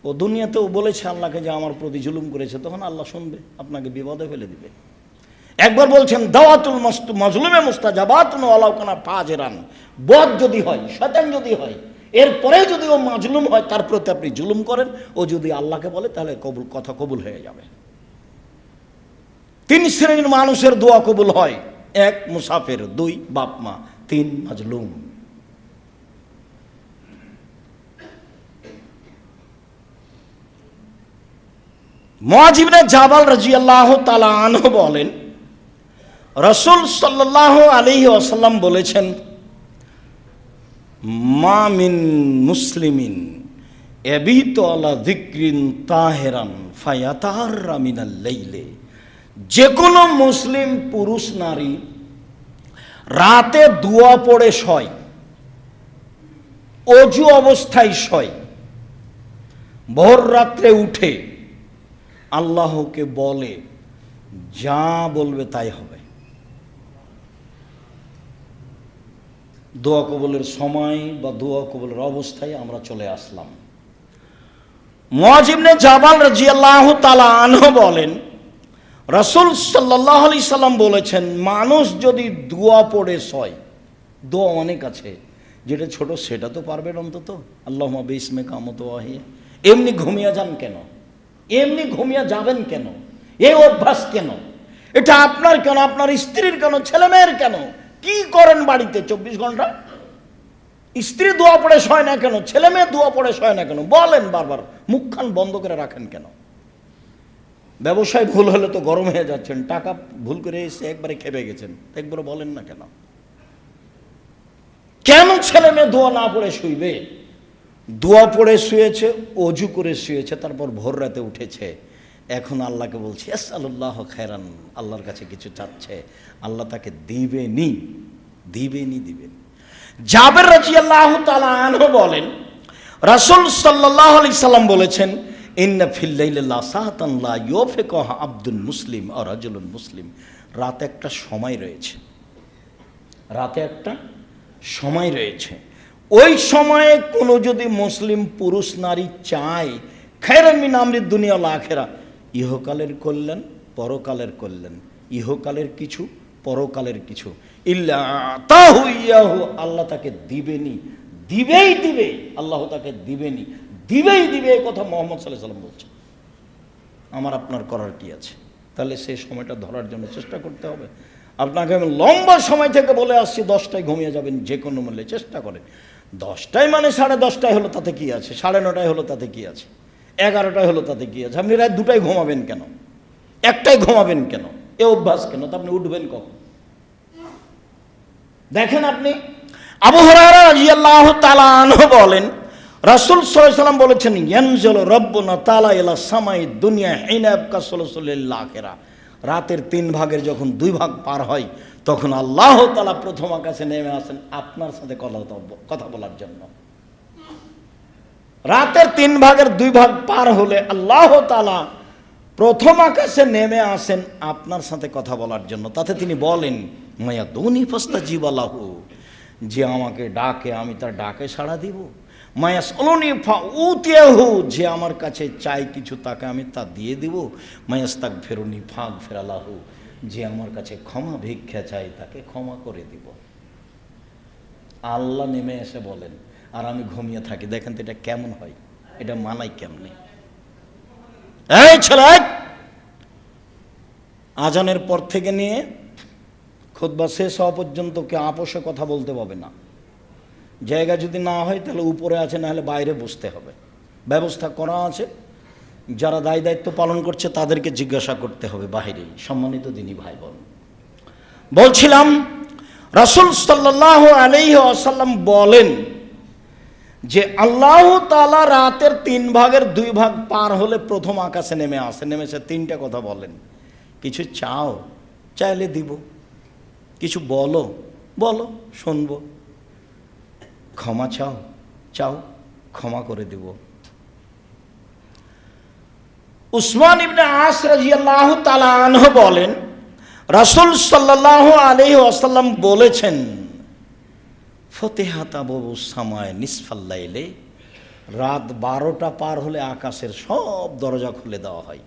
ও দুনিয়াতেও বলেছে আল্লাহকে যে আমার প্রতি জুলুম করেছে, তখন আল্লাহ শুনবে, আপনাকে বিপদে ফেলে দিবে। একবার বলছেন দাওয়াতুল মাজলুমে মুস্তাজাবাতুন ওয়ালাউ কানা ফাজিরান, বদ যদি হয়, শয়তান যদি হয়, এরপরে যদি ও মাজলুম হয়, তার প্রতি আপনি জুলুম করেন, ও যদি আল্লাহকে বলে তাহলে কথা কবুল হয়ে যাবে। 3 শ্রেণীর মানুষের দোয়া কবুল হয়: 1 মুসাফির, 2 বাপ মা, 3 মাজলুম। মুআয ইবনে জাবাল রাদিয়াল্লাহু তাআলা আনহু বলেন, রাসূল সাল্লাল্লাহু আলাইহি ওয়াসাল্লাম বলেছেন, মা মিন মুসলিমিন ইয়াবিতু আলা যিকরিন তাহিরান ফায়াতাহাররা মিনাল লাইলি, যে কোনো মুসলিম পুরুষ নারী রাতে দোয়া পড়ে শয়, অজু অবস্থায় শয়, ভোর রাত্রে উঠে আল্লাহকে বলে, যা বলবে তাই হবে। দোয়া কবুলের সময় বা দোয়া কবুলের অবস্থায় আমরা চলে আসলাম। মুআয ইবনে জাবাল রাদিয়াল্লাহু তাআলা আনহু বলেন, রাসূল সাল্লাল্লাহু আলাইহি সাল্লাম বলেছেন, মানুষ যদি দোয়া পড়ে শয়, দোয়া অনেক আছে, যেটা ছোট সেটা তো পারবেন অন্তত, আল্লাহুম্মা বিসমিকা আমতুওয়াহি। এমনি ঘুমিয়ে যান কেন? এমনি ঘুমিয়ে যাবেন কেন? এই অভ্যাস কেন? এটা আপনার কেন, আপনার স্ত্রীর কেন, ছেলে মেয়ের কেন? কি করেন বাড়িতে 24 ঘন্টা? স্ত্রী দোয়া পড়ে শয় না কেন? ছেলে মেয়ে দোয়া পড়ে শয় না কেন? বলেন বারবার, মুখখান বন্ধ করে রাখেন কেন? ব্যবসায় ভুল হলে তো গরম হয়ে যাচ্ছেন, টাকা ভুল করে এসে একবারে খেপে গেছেন, একবারে বলেন না কেন? কেন ছেলে মেয়ে দোয়া না পড়ে শুইবে? দোয়া পড়ে শুয়েছে, অজু করে শুয়েছে, তারপর ভোর রাতে উঠেছে, এখন আল্লাহকে বলছে আসআলুল্লাহ খায়রান, আল্লাহর কাছে কিছু চাচ্ছে, আল্লাহ তাকে দিবেনি, দিবেনি, দিবেন। জাবের রাদিয়াল্লাহু তাআলা আনহু বলেন, রাসূল সাল্লাল্লাহু আলাইহি সাল্লাম বলেছেন, ইন্না ফিল লাইলি লাসাতান লা ইউফিকুহা আবদুল মুসলিম আও রাজুলুন মুসলিম, রাতে একটা সময় রয়েছে, রাতে একটা সময় রয়েছে, ওই সময়ে কোনো যদি মুসলিম পুরুষ নারী চায় খায়রান মিন আমরিদ দুনিয়া ওয়াল আখিরা, ইহকালের কল্যাণ, পরকালের কল্যাণ, ইহকালের কিছু, পরকালের কিছু, ইল্লা আতাহু ইয়াহু, আল্লাহ তাকে দিবেনি, দিবেই দিবে, আল্লাহ তাকে দিবেনি, দিবেই দিবে। এই কথা মুহাম্মদ সাল্লাল্লাহু আলাইহি ওয়াসাল্লাম বলছেন। আমার আপনার করার কি আছে? তাহলে সেই সময়টা ধরার জন্য চেষ্টা করতে হবে। আপনাকে আমি লম্বা সময় থেকে বলে আসছি 10টায় ঘুমিয়ে যাবেন, যে কোনো মূল্যে চেষ্টা করেন। 10টায় মানে 10:30টায় হলো তাতে কি আছে, 9:30টায় হলো তাতে কি আছে, 11টায় হলো তাতে কি আছে? আপনি রাত 2টায় ঘুমাবেন কেন? 1টায় ঘুমাবেন কেন? এ অভ্যাস কেন? তো আপনি উঠবেন কখন? দেখেন আপনি, আবু হুরায়রা রাদিয়াল্লাহু তাআলা আনহু বলেন, রাসূল সাল্লাল্লাহু আলাইহি ওয়াসাল্লাম বলেছেন, ইয়ানজিলু রাব্বুনা তাআলা ইলা সামাই দুনিয়া হিনা ইয়াবকা সুলুসুল আখিরা, রাতের 3 ভাগের যখন 2 ভাগ পার হয়, তখন আল্লাহ তাআলা প্রথম আকাশে নেমে আসেন আপনার সাথে কথা বলার জন্য। রাতের 3 ভাগের 2 ভাগ পার হলে আল্লাহ তাআলা প্রথম আকাশে নেমে আসেন আপনার সাথে কথা বলার জন্য। তাতে তিনি বলেন, মায়া দুনি ফাস্তাজিবা লাহু, যে আমাকে ডাকে আমি তার ডাকে সাড়া দিব। মায়াসআলুনি ফাউতিয়াহু, যে আমার কাছে চাই কিছু তাকে আমি তা দিয়ে দিব। মায়াস্তাগফিরুনি ফাগফির লাহু, যে আমার কাছে ক্ষমা ভিক্ষা চাই তাকে ক্ষমা করে দিব। আল্লাহ নেমে এসে বলেন আর আমি ঘুমিয়ে থাকি। দেখেন তো এটা কেমন হয়? এটা মানাই কেমনে? এই ছেলে, আজানের পর থেকে নিয়ে খুতবা শেষ হওয়া পর্যন্ত কে আপোষে কথা বলতে পাবে না। জায়গা যদি না হয় তাহলে উপরে আছে, না হলে বাইরে বসতে হবে, ব্যবস্থা করা আছে। যারা দায় দায়িত্ব পালন করছে তাদেরকে জিজ্ঞাসা করতে হবে বাইরেই। সম্মানিত দিনী ভাই বোন, বলছিলাম রাসূল সাল্লাল্লাহু আলাইহি ওয়াসাল্লাম বলেন যে আল্লাহ তাআলা রাতের 3 ভাগের 2 ভাগ পার হলে প্রথম আকাশে নেমে আসে। নেমেছে 3টা কথা বলেন, কিছু চাও, চাইলে দিব, কিছু বলো, বলো, শুনবো, ক্ষমা চাও, চাও, ক্ষমা করে দিব। উসমান ইবনে আস রাদিয়াল্লাহু তাআলা আনহু বলেন, রাসূল সাল্লাল্লাহু আলাইহি ওয়াসাল্লাম বলেছেন, ফতিহাত আবওয়াবুস সামায়ে নিসফাল লাইলে, রাত 12টা পার হলে আকাশের সব দরজা খুলে দেওয়া হয়।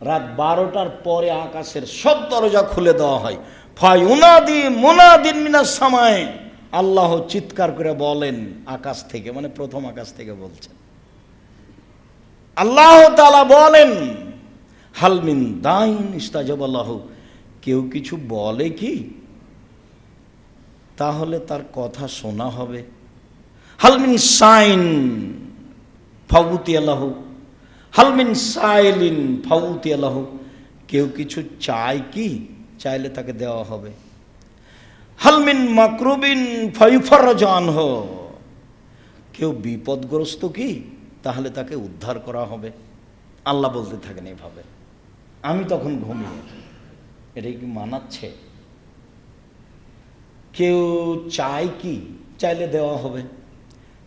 রাত 12টার পরে আকাশের সব দরজা খুলে দেওয়া হয়। ফায়ুনাদি মুনাদিন মিনাস সামায়ে, আল্লাহ চিৎকার করে বলেন আকাশ থেকে, মানে প্রথম আকাশ থেকে বলছেন, আল্লাহ তাআলা বলেন হালমিন দাইন ইস্তাজাবা লাহু, কেউ কিছু বলে কি, তাহলে তার কথা শোনা হবে। হালমিন সাইন ফাউতি আল্লাহু, হালমিন সাইলিন ফাউতি আল্লাহু, কেউ কিছু চায় কি, চাইলে তাকে দেওয়া হবে। হালমিন মাকরুবিন ফায়ুফাররাজ আনহু, কেউ বিপদগ্রস্ত কি, তাহলে তাকে উদ্ধার করা হবে। আল্লাহ বলতে থাকেন এইভাবে, আমি তখন ঘুমিয়ে। এটা কি মানাচ্ছে? কেউ চায় কি, চাইলে দেওয়া হবে।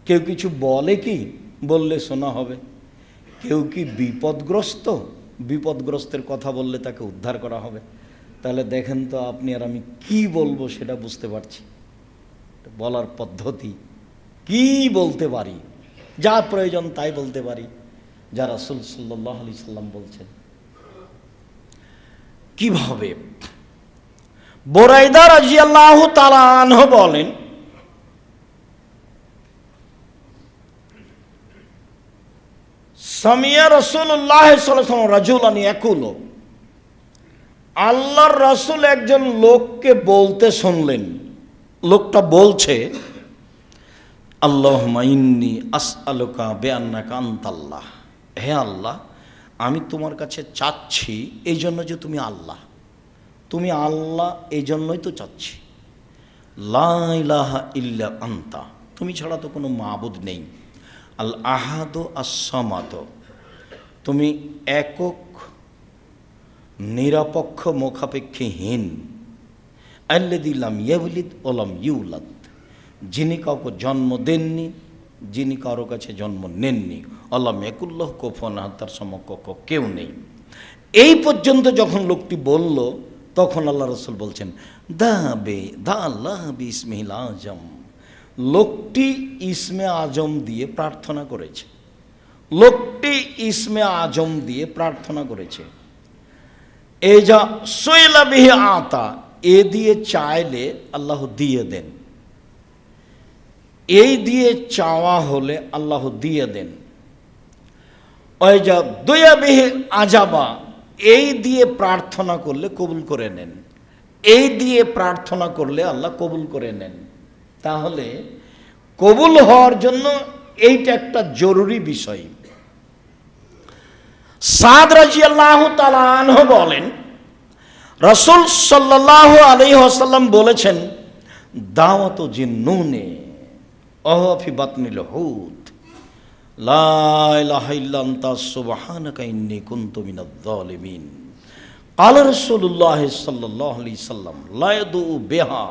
কেউ কিছু বলে কি, বললে শোনা হবে। কেউ কি বিপদগ্রস্ত, বিপদগ্রস্তের কথা বললে তাকে উদ্ধার করা হবে। তাহলে দেখেন তো আপনি আর আমি কি বলবো সেটা বুঝতে পারছি, বলার পদ্ধতি কি বলতে পারি, যা প্রয়োজন তাই বলতে পারি, যা রাসূল সাল্লাল্লাহু আলাইহি সাল্লাম বলছেন। কিভাবে? বুরাইদা রাদিয়াল্লাহু তাআলা আনহু বলেন, সামিয়া রাসূলুল্লাহ সাল্লাল্লাহু আলাইহি ওয়াসাল্লাম রাজুলান ইয়াকুলু, আল্লাহর রাসূল একজন লোককে বলতে শুনলেন। লোকটা বলছে, আল্লাহুম্মা ইন্নী আসআলুকা বিআন্নাকা আনতাল্লাহ, হে আল্লাহ, আমি তোমার কাছে চাচ্ছি এই জন্য যে তুমি আল্লাহ, তুমি আল্লাহ, এই জন্যই তো চাচ্ছি। লা ইলাহা ইল্লা আনতা, তুমি ছাড়া তো কোনো মাবুদ নেই। আল আহাদ আস-সামাদ, তুমি একক নিরপেক্ষ মুখাপেক্ষীহীন। আল্লাযী লাম ইয়ালিদ ওয়া লাম ইউলাদ, যিনি কাউকে জন্ম দেননি, যিনি কারো কাছে জন্ম নেননি। আল্লাহ ইয়াকুল্লাহ কুফুয়ান আহাদ, তার সমকক্ষ কেউ নেই। এই পর্যন্ত যখন লোকটি বলল, তখন আল্লাহ রাসূল বলছেন, দা আল্লাহ বিসমিহিল আজম, লোকটি ইসমে আজম দিয়ে প্রার্থনা করেছে। লোকটি ইসমে আজম দিয়ে প্রার্থনা করেছে। এই যা সুইলা বিহি আতা, এ দিয়ে চাইলে আল্লাহ দিয়ে দেন, এই দিয়ে চাওয়া হলে আল্লাহ দিয়ে দেন। ওই যা দুয়া বিহি আজাবা, এই দিয়ে প্রার্থনা করলে কবুল করে নেন, এই দিয়ে প্রার্থনা করলে আল্লাহ কবুল করে নেন। তাহলে কবুল হওয়ার জন্য এইটা একটা জরুরি বিষয়। সাদ রাদিয়াল্লাহু তাআলা আনহু বলেন, রাসূল সাল্লাল্লাহু আলাইহি ওয়াসাল্লাম বলেছেন, দাওয়াতু জিন্নুনে ওয়া ফি বাতনিল হুত, লা ইলাহা ইল্লা আনতা সুবহানাকা ইন্নী কুনতু মিনাজ জালিমিন। ক্বালা রাসূলুল্লাহ সাল্লাল্লাহু আলাইহি সাল্লাম, লা ইয়াদু বিহা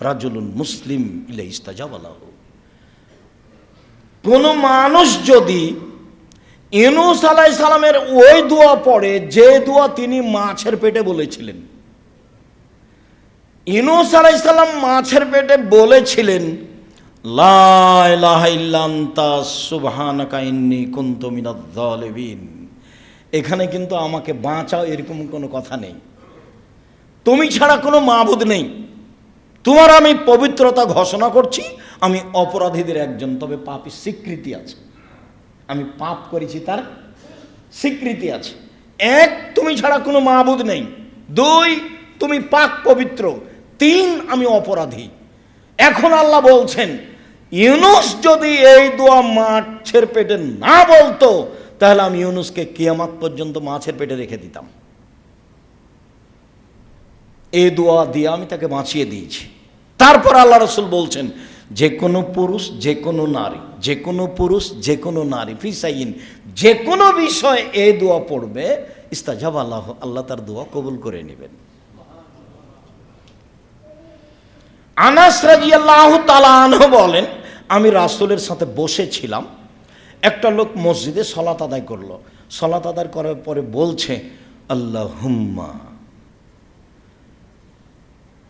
রাজুলুন মুসলিম ইল্লা ইস্তাজাবা লাহু। কোন মানুষ যদি ইউনূস আলাইহিস সালামের ওই দোয়া পড়ে, যে দোয়া তিনি মাছের পেটে বলেছিলেন। ইউনূস আলাইহিস সালাম মাছের পেটে বলেছিলেন, লা ইলাহা ইল্লা আনতা সুবহানাকা ইন্নী কুনতু মিনাজ জালিমিন। এখানে কিন্তু আমাকে বাঁচাও এরকম কোনো কথা নেই, তুমি ছাড়া কোনো মাবুদ নেই, তোমার আমি পবিত্রতা ঘোষণা করছি, আমি অপরাধীদের একজন, তবে পাপী স্বীকৃতি আছে, আমি পাপ করেছি তার স্বীকৃতি আছে। এক, তুমি ছাড়া কোনো মাবুদ নেই। দুই, তুমি পাক পবিত্র। তিন, আমি অপরাধী। এখন আল্লাহ বলছেন, ইউনূস যদি এই দোয়া মাছের পেটে না বলতো, তাহলে আমি ইউনূসকে কিয়ামত পর্যন্ত মাছের পেটে রেখে দিতাম। এই দোয়া দিয়ে আমি তাকে বাঁচিয়ে দিয়েছি। তারপর আল্লাহ রাসূল বলছেন, যে কোনো পুরুষ, যে কোনো নারী, যে কোনো পুরুষ, যে কোনো নারী, ফিসাইন, যে কোনো বিষয়ে এই দোয়া পড়বে, ইস্তাজাবা লাহু, আল্লাহ তার দোয়া কবুল করে নেবেন। আনাস রাদিয়াল্লাহু তাআলা আনহু বলেন, আমি রাসূলের সাথে বসেছিলাম, একটা লোক মসজিদে সালাত আদায় করলো। সালাত আদায় করার পরে বলছে, আল্লাহুম্মা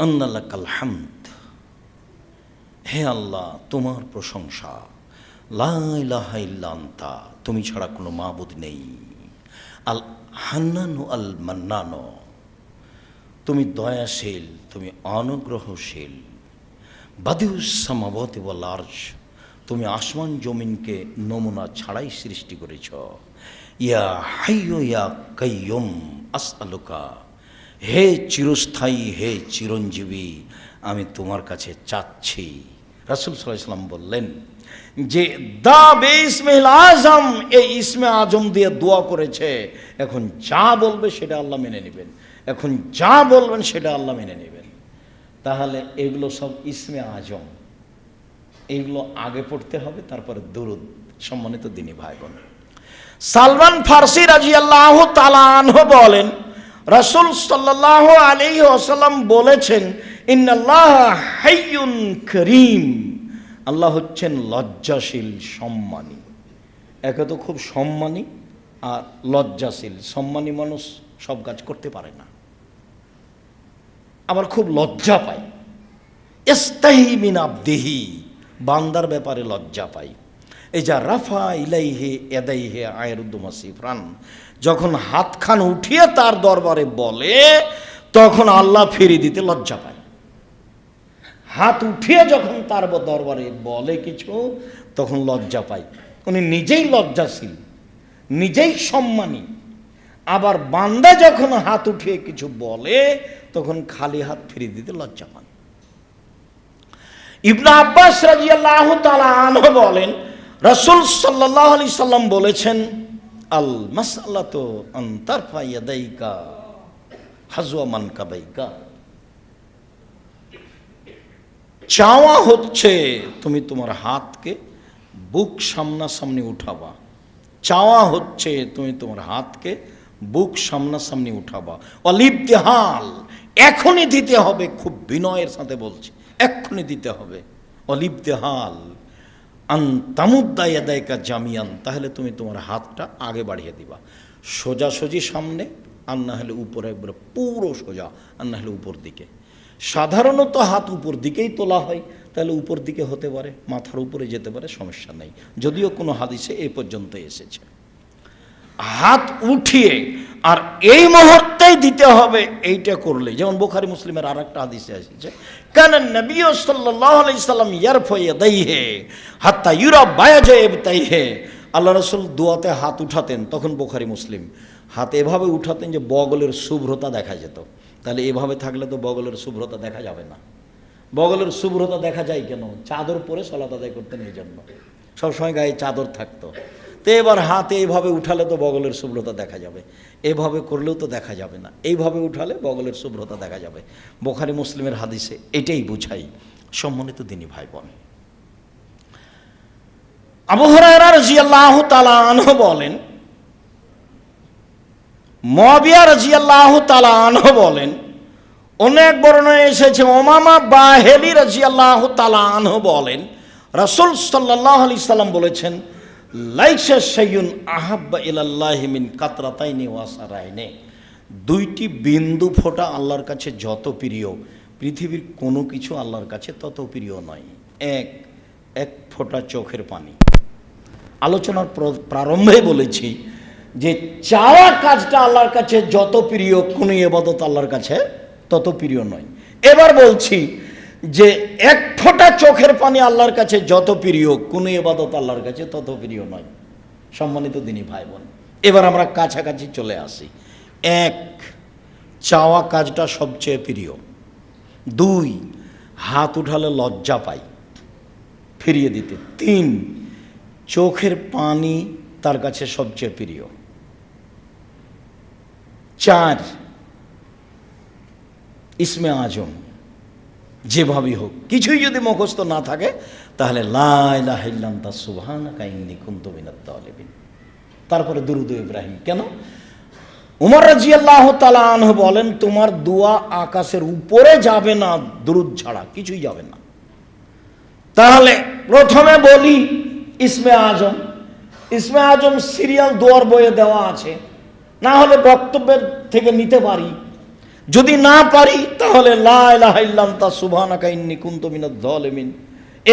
আন্না লাকাল হামদ, হে আল্লাহ তোমার প্রশংসা, লা ইলাহা ইল্লা আনতা, তুমি ছাড়া কোনো মাবুদ নেই। আল হান্নানু আল মান্নানো, তুমি দয়াশীল, তুমি অনুগ্রহশীল। বাদিউস সামাওয়াতি ওয়াল আরশ, তুমি আসমান জমিনকে নমুনা ছাড়াই সৃষ্টি করেছ। ইয়া হাইয়্যু ইয়া কাইয়্যুম আসআলুকা, হে চিরস্থায়ী, হে চিরঞ্জীবী, আমি তোমার কাছে চাচ্ছি। রাসূল সাল্লাল্লাহু আলাইহি ওয়াসাল্লাম বললেন যে দা বিসমিল আজম, এই ইসমে আজম দিয়ে দোয়া করেছে, এখন যা বলবে সেটা আল্লাহ মেনে নেবেন, এখন যা বলবেন সেটা আল্লাহ মেনে নেবেন। তাহলে এগুলো সব ইসমে আজম, এইগুলো আগে পড়তে হবে, তারপরে দুরুদ। সম্মানিত দিনী ভাই বোন, সালমান ফারসি রাদিয়াল্লাহু তাআলা আনহু বলেন, রাসূল সাল্লাল্লাহু আলাইহি ওয়াসাল্লাম বলেছেন, ইন্নাল্লাহা হাইয়ুন কারীম, আল্লাহ হচ্ছেন লজ্জাশীল, সম্মানী। একে তো খুব সম্মানী আর লজ্জাশীল। সম্মানী মানুষ সব কাজ করতে পারে না, আবার খুব লজ্জা পায়। ইস্তাহি মিন আবদিহি, বান্দার ব্যাপারে লজ্জা পাই। এই যা রাফা ইলাইহি ইয়াদাইহি আয়রুদ্দু মাসিফরান, যখন হাতখান উঠিয়ে তার দরবারে বলে তখন আল্লাহ ফিরিয়ে দিতে লজ্জা পায়। হাত উঠিয়ে যখন তার দরবারে বলে কিছু, তখন লজ্জা পায়। উনি নিজেই লজ্জাশীল, নিজেই সম্মানী। আবার বান্দা যখন হাত উঠিয়ে কিছু বলে তখন খালি হাত ফিরিয়ে দিতে লজ্জা পান। ইবনে আব্বাস রাদিয়াল্লাহু তাআলা আনহু বলেন, রাসূল সাল্লাল্লাহু আলাইহি সাল্লাম বলেছেন, আল মাসআলাতু আন তারফা ইয়াদাইকা হাজওয়া মানকাবাইকা, চাওয়া হচ্ছে তুমি তোমার হাতকে বুক সামনাসামনি উঠাবা। চাওয়া হচ্ছে তুমি তোমার হাতকে বুক সামনাসামনি উঠাবা। অলিবতিহাল, এখনই দিতে হবে, খুব বিনয়ের সাথে বলছি, এক্ষুনি দিতে হবে। অলিবতিহাল আন তামুদ্দা ইয়াদাইকা জামিয়ান, তাহলে তুমি তোমার হাতটা আগে বাড়িয়ে দিবা, সোজাসুজি সামনে, আর না হলে উপরে একবারে পুরো সোজা, আর না হলে উপর দিকে। সাধারণত হাত উপর দিকেই তোলা হয়, তাহলে উপর দিকে হতে পারে, মাথার উপরে যেতে পারে, সমস্যা নেই। যদিও কোনো হাদিসে এই পর্যন্ত এসেছে হাত উঠিয়ে আর এই মুহূর্তেই দিতে হবে, এইটা করলে। যেমন বুখারী মুসলিমের আর একটা হাদিসে এসেছে, কানা নবী সাল্লাল্লাহু আলাইহি সাল্লাম ইয়ারফা ইয়াদাইহি হাত্তা ইউরা বায়াজা ইবতাইহি, আল্লাহ রাসূল দোয়াতে হাত উঠাতেন, তখন বুখারী মুসলিম, হাত এভাবে উঠাতেন যে বগলের শুভ্রতা দেখা যেত। তাহলে এভাবে থাকলে তো বগলের শুভ্রতা দেখা যাবে না। বগলের শুভ্রতা দেখা যায় কেন? চাদর পরে সালাত আদায় করতেন, এই জন্য সবসময় গায়ে চাদর থাকতো। তো এবার হাতে এইভাবে উঠালে তো বগলের শুভ্রতা দেখা যাবে, এভাবে করলেও তো দেখা যাবে না, এইভাবে উঠালে বগলের শুভ্রতা দেখা যাবে। বুখারী মুসলিমের হাদিসে এটাই বুঝাই। সম্মানিত দিনী ভাই বোন, আবু হুরায়রা রাদিয়াল্লাহু তাআলা আনহু বলেন, মুয়াবিয়া রাদিয়াল্লাহু তাআলা আনহু বলেন, অনেক বর্ণনায় এসেছে উমামা বাহিলি রাদিয়াল্লাহু তাআলা আনহু বলেন, রাসূল সাল্লাল্লাহু আলাইহি সাল্লাম বলেছেন, লাইসা শাইউন আহাব্বা ইলাল্লাহি মিন কাতরাতাইনি ওয়াসারাইনি, দুইটি বিন্দু ফোঁটা আল্লাহর কাছে যত প্রিয়, পৃথিবীর কোনো কিছু আল্লাহর কাছে তত প্রিয় নয়। এক ফোঁটা চোখের পানি। আলোচনার প্রারম্ভে বলেছি যে চাওয়া কাজটা আল্লাহর কাছে যত প্রিয়, কোনো ইবাদত আল্লাহর কাছে তত প্রিয় নয়। এবার বলছি যে এক ফোঁটা চোখের পানি আল্লাহর কাছে যত প্রিয়, কোনো ইবাদত আল্লাহর কাছে তত প্রিয় নয়। সম্মানিত দিনী ভাই বোন, এবার আমরা কাছাকাছি চলে আসি। এক, চাওয়া কাজটা সবচেয়ে প্রিয়। দুই, হাত উঠালে লজ্জা পাই ফিরিয়ে দিতে। তিন, চোখের পানি তার কাছে সবচেয়ে প্রিয়। চার, ইসমে আজম যেভাবেই হোক, কিছুই যদি মুখস্থ না থাকে তাহলে লা ইলাহা ইল্লা আনতা সুবহানাকা ইন্নী কুনতু মিনাজ জালিমিন। তারপরে দুরূদ ইব্রাহিম। কেন? উমর রাদিয়াল্লাহু তাআলা আনহু বলেন, তোমার দোয়া আকাশের উপরে যাবে না দুরূদ ছাড়া, কিছুই যাবে না। তাহলে প্রথমে বলি ইসমে আজম। ইসমে আজম সিরিয়াল দোয়ার বইয়ে দেওয়া আছে, না হলে বক্তব্যের থেকে নিতে পারি। যদি না পারি তাহলে লা ইলাহা ইল্লা আনতা সুবহানাকা ইন্নী কুনতু মিনাজ জালিমিন।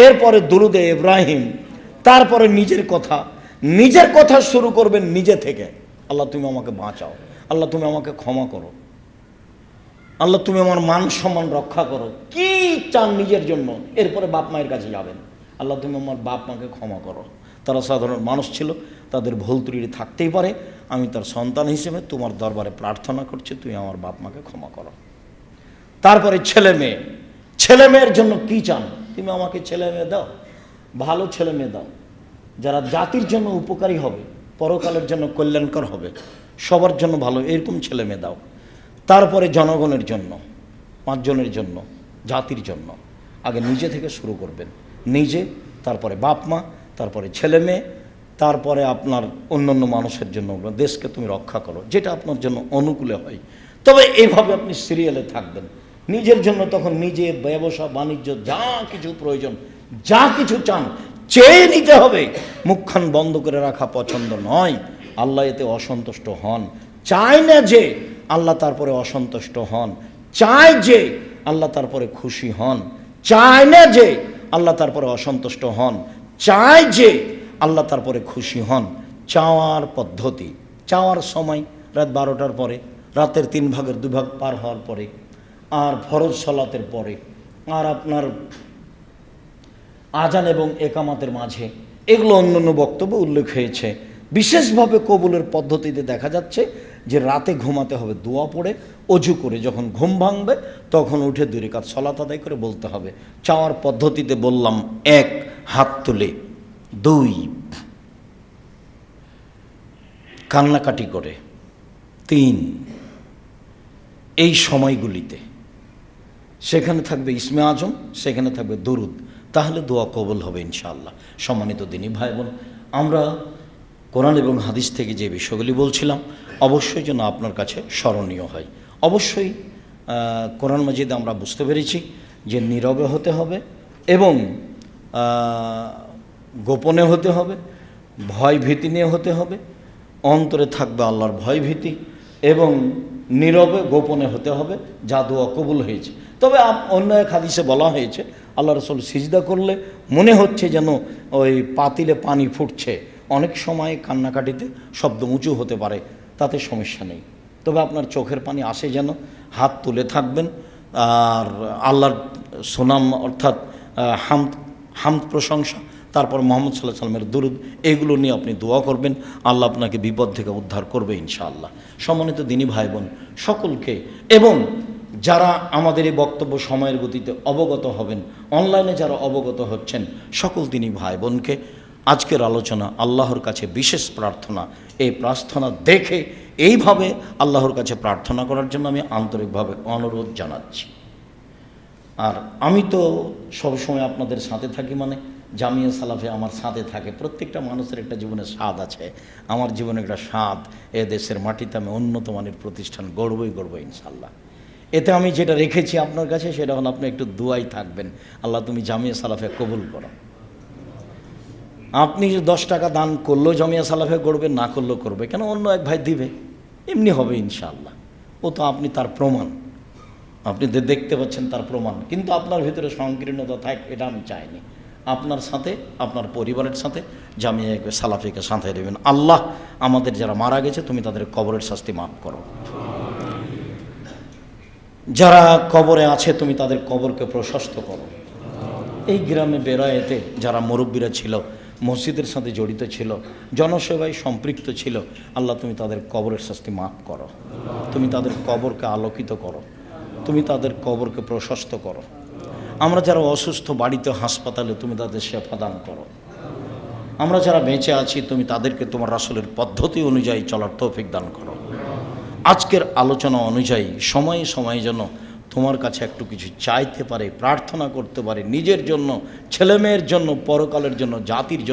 এরপরে দুরূদে ইব্রাহিম, তারপরে নিজের কথা শুরু করবেন নিজে থেকে। আল্লাহ তুমি আমাকে বাঁচাও, আল্লাহ তুমি আমাকে ক্ষমা করো, আল্লাহ তুমি আমার মান সম্মান রক্ষা করো। কি চান নিজের জন্য, এরপরে বাপ মায়ের কাছে যাবেন, আল্লাহ তুমি আমার বাপ মাকে ক্ষমা করো, তারা সাধারণ মানুষ ছিল, তাদের ভুল ত্রুটি থাকতেই পারে, আমি তার সন্তান হিসেবে তোমার দরবারে প্রার্থনা করছি, তুমি আমার বাপ মাকে ক্ষমা করো। তারপরে ছেলে মেয়ে, ছেলে মেয়ের জন্য কি চান, তুমি আমাকে ছেলে মেয়ে দাও, ভালো ছেলে মেয়ে দাও, যারা জাতির জন্য উপকারী হবে, পরকালের জন্য কল্যাণকর হবে, সবার জন্য ভালো, এরকম ছেলে মেয়ে দাও। তারপরে জনগণের জন্য, 5 জনের জন্য, জাতির জন্য। আগে নিজে থেকে শুরু করবেন, নিজে, তারপরে বাপ মা, তারপরে ছেলে মেয়ে, তারপরে আপনার অন্যান্য মানুষের জন্য। দেশকে তুমি রক্ষা করো, যেটা আপনার জন্য অনুকূলে হয়। তবে এইভাবে আপনি সিরিয়ালে থাকবেন। নিজের জন্য তখন নিজে ব্যবসা বাণিজ্য যা কিছু প্রয়োজন, যা কিছু চান চেয়ে নিতে হবে। মুখখান বন্ধ করে রাখা পছন্দ নয়, আল্লাহ এতে অসন্তুষ্ট হন। চায় না যে আল্লাহ তারপরে অসন্তুষ্ট হন, চায় যে আল্লাহ তারপরে খুশি হন, চায় না যে আল্লাহ তারপরে অসন্তুষ্ট হন, চায় যে আল্লাহ তারপরে খুশি হন। চাওয়ার পদ্ধতি, চাওয়ার সময় রাত 12টার পরে, রাতের 3 ভাগের 2 ভাগ পার হওয়ার পরে, আর ফরজ সালাতের পরে, আর আপনার আজান এবং একামাতের মাঝে, এগুলো অন্যান্য বক্তব্য উল্লেখ হয়েছে। বিশেষভাবে কবুলের পদ্ধতিতে দেখা যাচ্ছে যে রাতে ঘুমাতে হবে দোয়া পড়ে, অজু করে যখন ঘুম ভাঙবে তখন উঠে 2 রাকাত সালাত আদায় করে বলতে হবে। চাওয়ার পদ্ধতিতে বললাম, 1 হাত তুলে, 2 কান্নাকাটি করে, 3 এই সময়গুলিতে সেখানে থাকবে ইসমে আজম, সেখানে থাকবে দরুদ, তাহলে দোয়া কবুল হবে ইনশাআল্লাহ। সম্মানিত দিনী ভাই বোন, আমরা কোরআন এবং হাদিস থেকে যে বিষয়গুলি বলছিলাম অবশ্যই যেন আপনার কাছে স্মরণীয় হয়। অবশ্যই কোরআন মাজিদে আমরা বুঝতে পেরেছি যে নীরবে হতে হবে এবং গোপনে হতে হবে, ভয় ভীতি নিয়ে হতে হবে, অন্তরে থাকবে আল্লাহর ভয় ভীতি, এবং নীরবে গোপনে হতে হবে, যা দোয়া কবুল হয়েছে। তবে অন্য এক হাদিসে বলা হয়েছে আল্লাহ রসুল সিজদা করলে মনে হচ্ছে যেন ওই পাতিলে পানি ফুটছে। অনেক সময় কান্নাকাটিতে শব্দ উঁচু হতে পারে, তাতে সমস্যা নেই, তবে আপনার চোখের পানি আসে যেন, হাত তুলে থাকবেন। আর আল্লাহর সুনাম অর্থাৎ হামদ প্রশংসা, তারপর মুহাম্মদ সাল্লাল্লাহু আলাইহি ওয়াসাল্লামের দুরূদ, এগুলো নিয়ে আপনি দোয়া করবেন, আল্লাহ আপনাকে বিপদ থেকে উদ্ধার করবে ইনশাআল্লাহ। সম্মানিত দিনী ভাই বোন সকলকে, এবং যারা আমাদের এই বক্তব্য সময়ের গতিতে অবগত হবেন, অনলাইনে যারা অবগত হচ্ছেন, সকল দিনী ভাই বোনকে আজকের আলোচনা আল্লাহর কাছে বিশেষ প্রার্থনা, এই প্রার্থনা দেখে এইভাবে আল্লাহর কাছে প্রার্থনা করার জন্য আমি আন্তরিকভাবে অনুরোধ জানাচ্ছি। আর আমি তো সবসময় আপনাদের সাথে থাকি, মানে জামিয়া সালাফে আমার সাথে থাকে। প্রত্যেকটা মানুষের একটা জীবনে স্বাদ আছে, আমার জীবনে একটা স্বাদ, এ দেশের মাটিতে আমি উন্নত মানের প্রতিষ্ঠান গড়বই ইনশাআল্লাহ। এতে আমি যেটা রেখেছি আপনার কাছে সেটা হলো আপনি একটু দুয়াই থাকবেন, আল্লাহ তুমি জামিয়া সালাফে কবুল করো। আপনি 10 টাকা দান করলেও জামিয়া সালাফে গড়বে, না করলেও করবে, কেন অন্য এক ভাই দিবে, এমনি হবে ইনশাআল্লাহ। ও তো আপনি তার প্রমাণ, আপনি দেখতে পাচ্ছেন তার প্রমাণ। কিন্তু আপনার ভিতরে সংকীর্ণতা থাক, এটা আমি চাইনি। আপনার সাথে, আপনার পরিবারের সাথে জামিয়া সালাফিকে সাথে দেবেন। আল্লাহ আমাদের যারা মারা গেছে তুমি তাদের কবরের শাস্তি মাফ করো, যারা কবরে আছে তুমি তাদের কবরকে প্রশস্ত করো। এই গ্রামে বেড়ায়েতে যারা মুরব্বীরা ছিল, মসজিদের সাথে জড়িত ছিল, জনসেবায় সম্পৃক্ত ছিল, আল্লাহ তুমি তাদের কবরের শাস্তি মাফ করো, তুমি তাদের কবরকে আলোকিত করো, তুমি তাদের কবরকে প্রশস্ত করো। আমরা যারা অসুস্থ বাড়িতে, হাসপাতালে, তুমি তাদের সেবা দান করো। আমরা যারা বেঁচে আছি তুমি তাদেরকে তোমার রাসূলের পদ্ধতি অনুযায়ী চলার তৌফিক দান করো। আজকের আলোচনা অনুযায়ী সময়ে সময়ে যেন তোমার কাছে একটু কিছু চাইতে পারে, প্রার্থনা করতে পারে, নিজের জন্য, ছেলেমেয়ের জন্য, পরকালের জন্য, জাতির জন্য।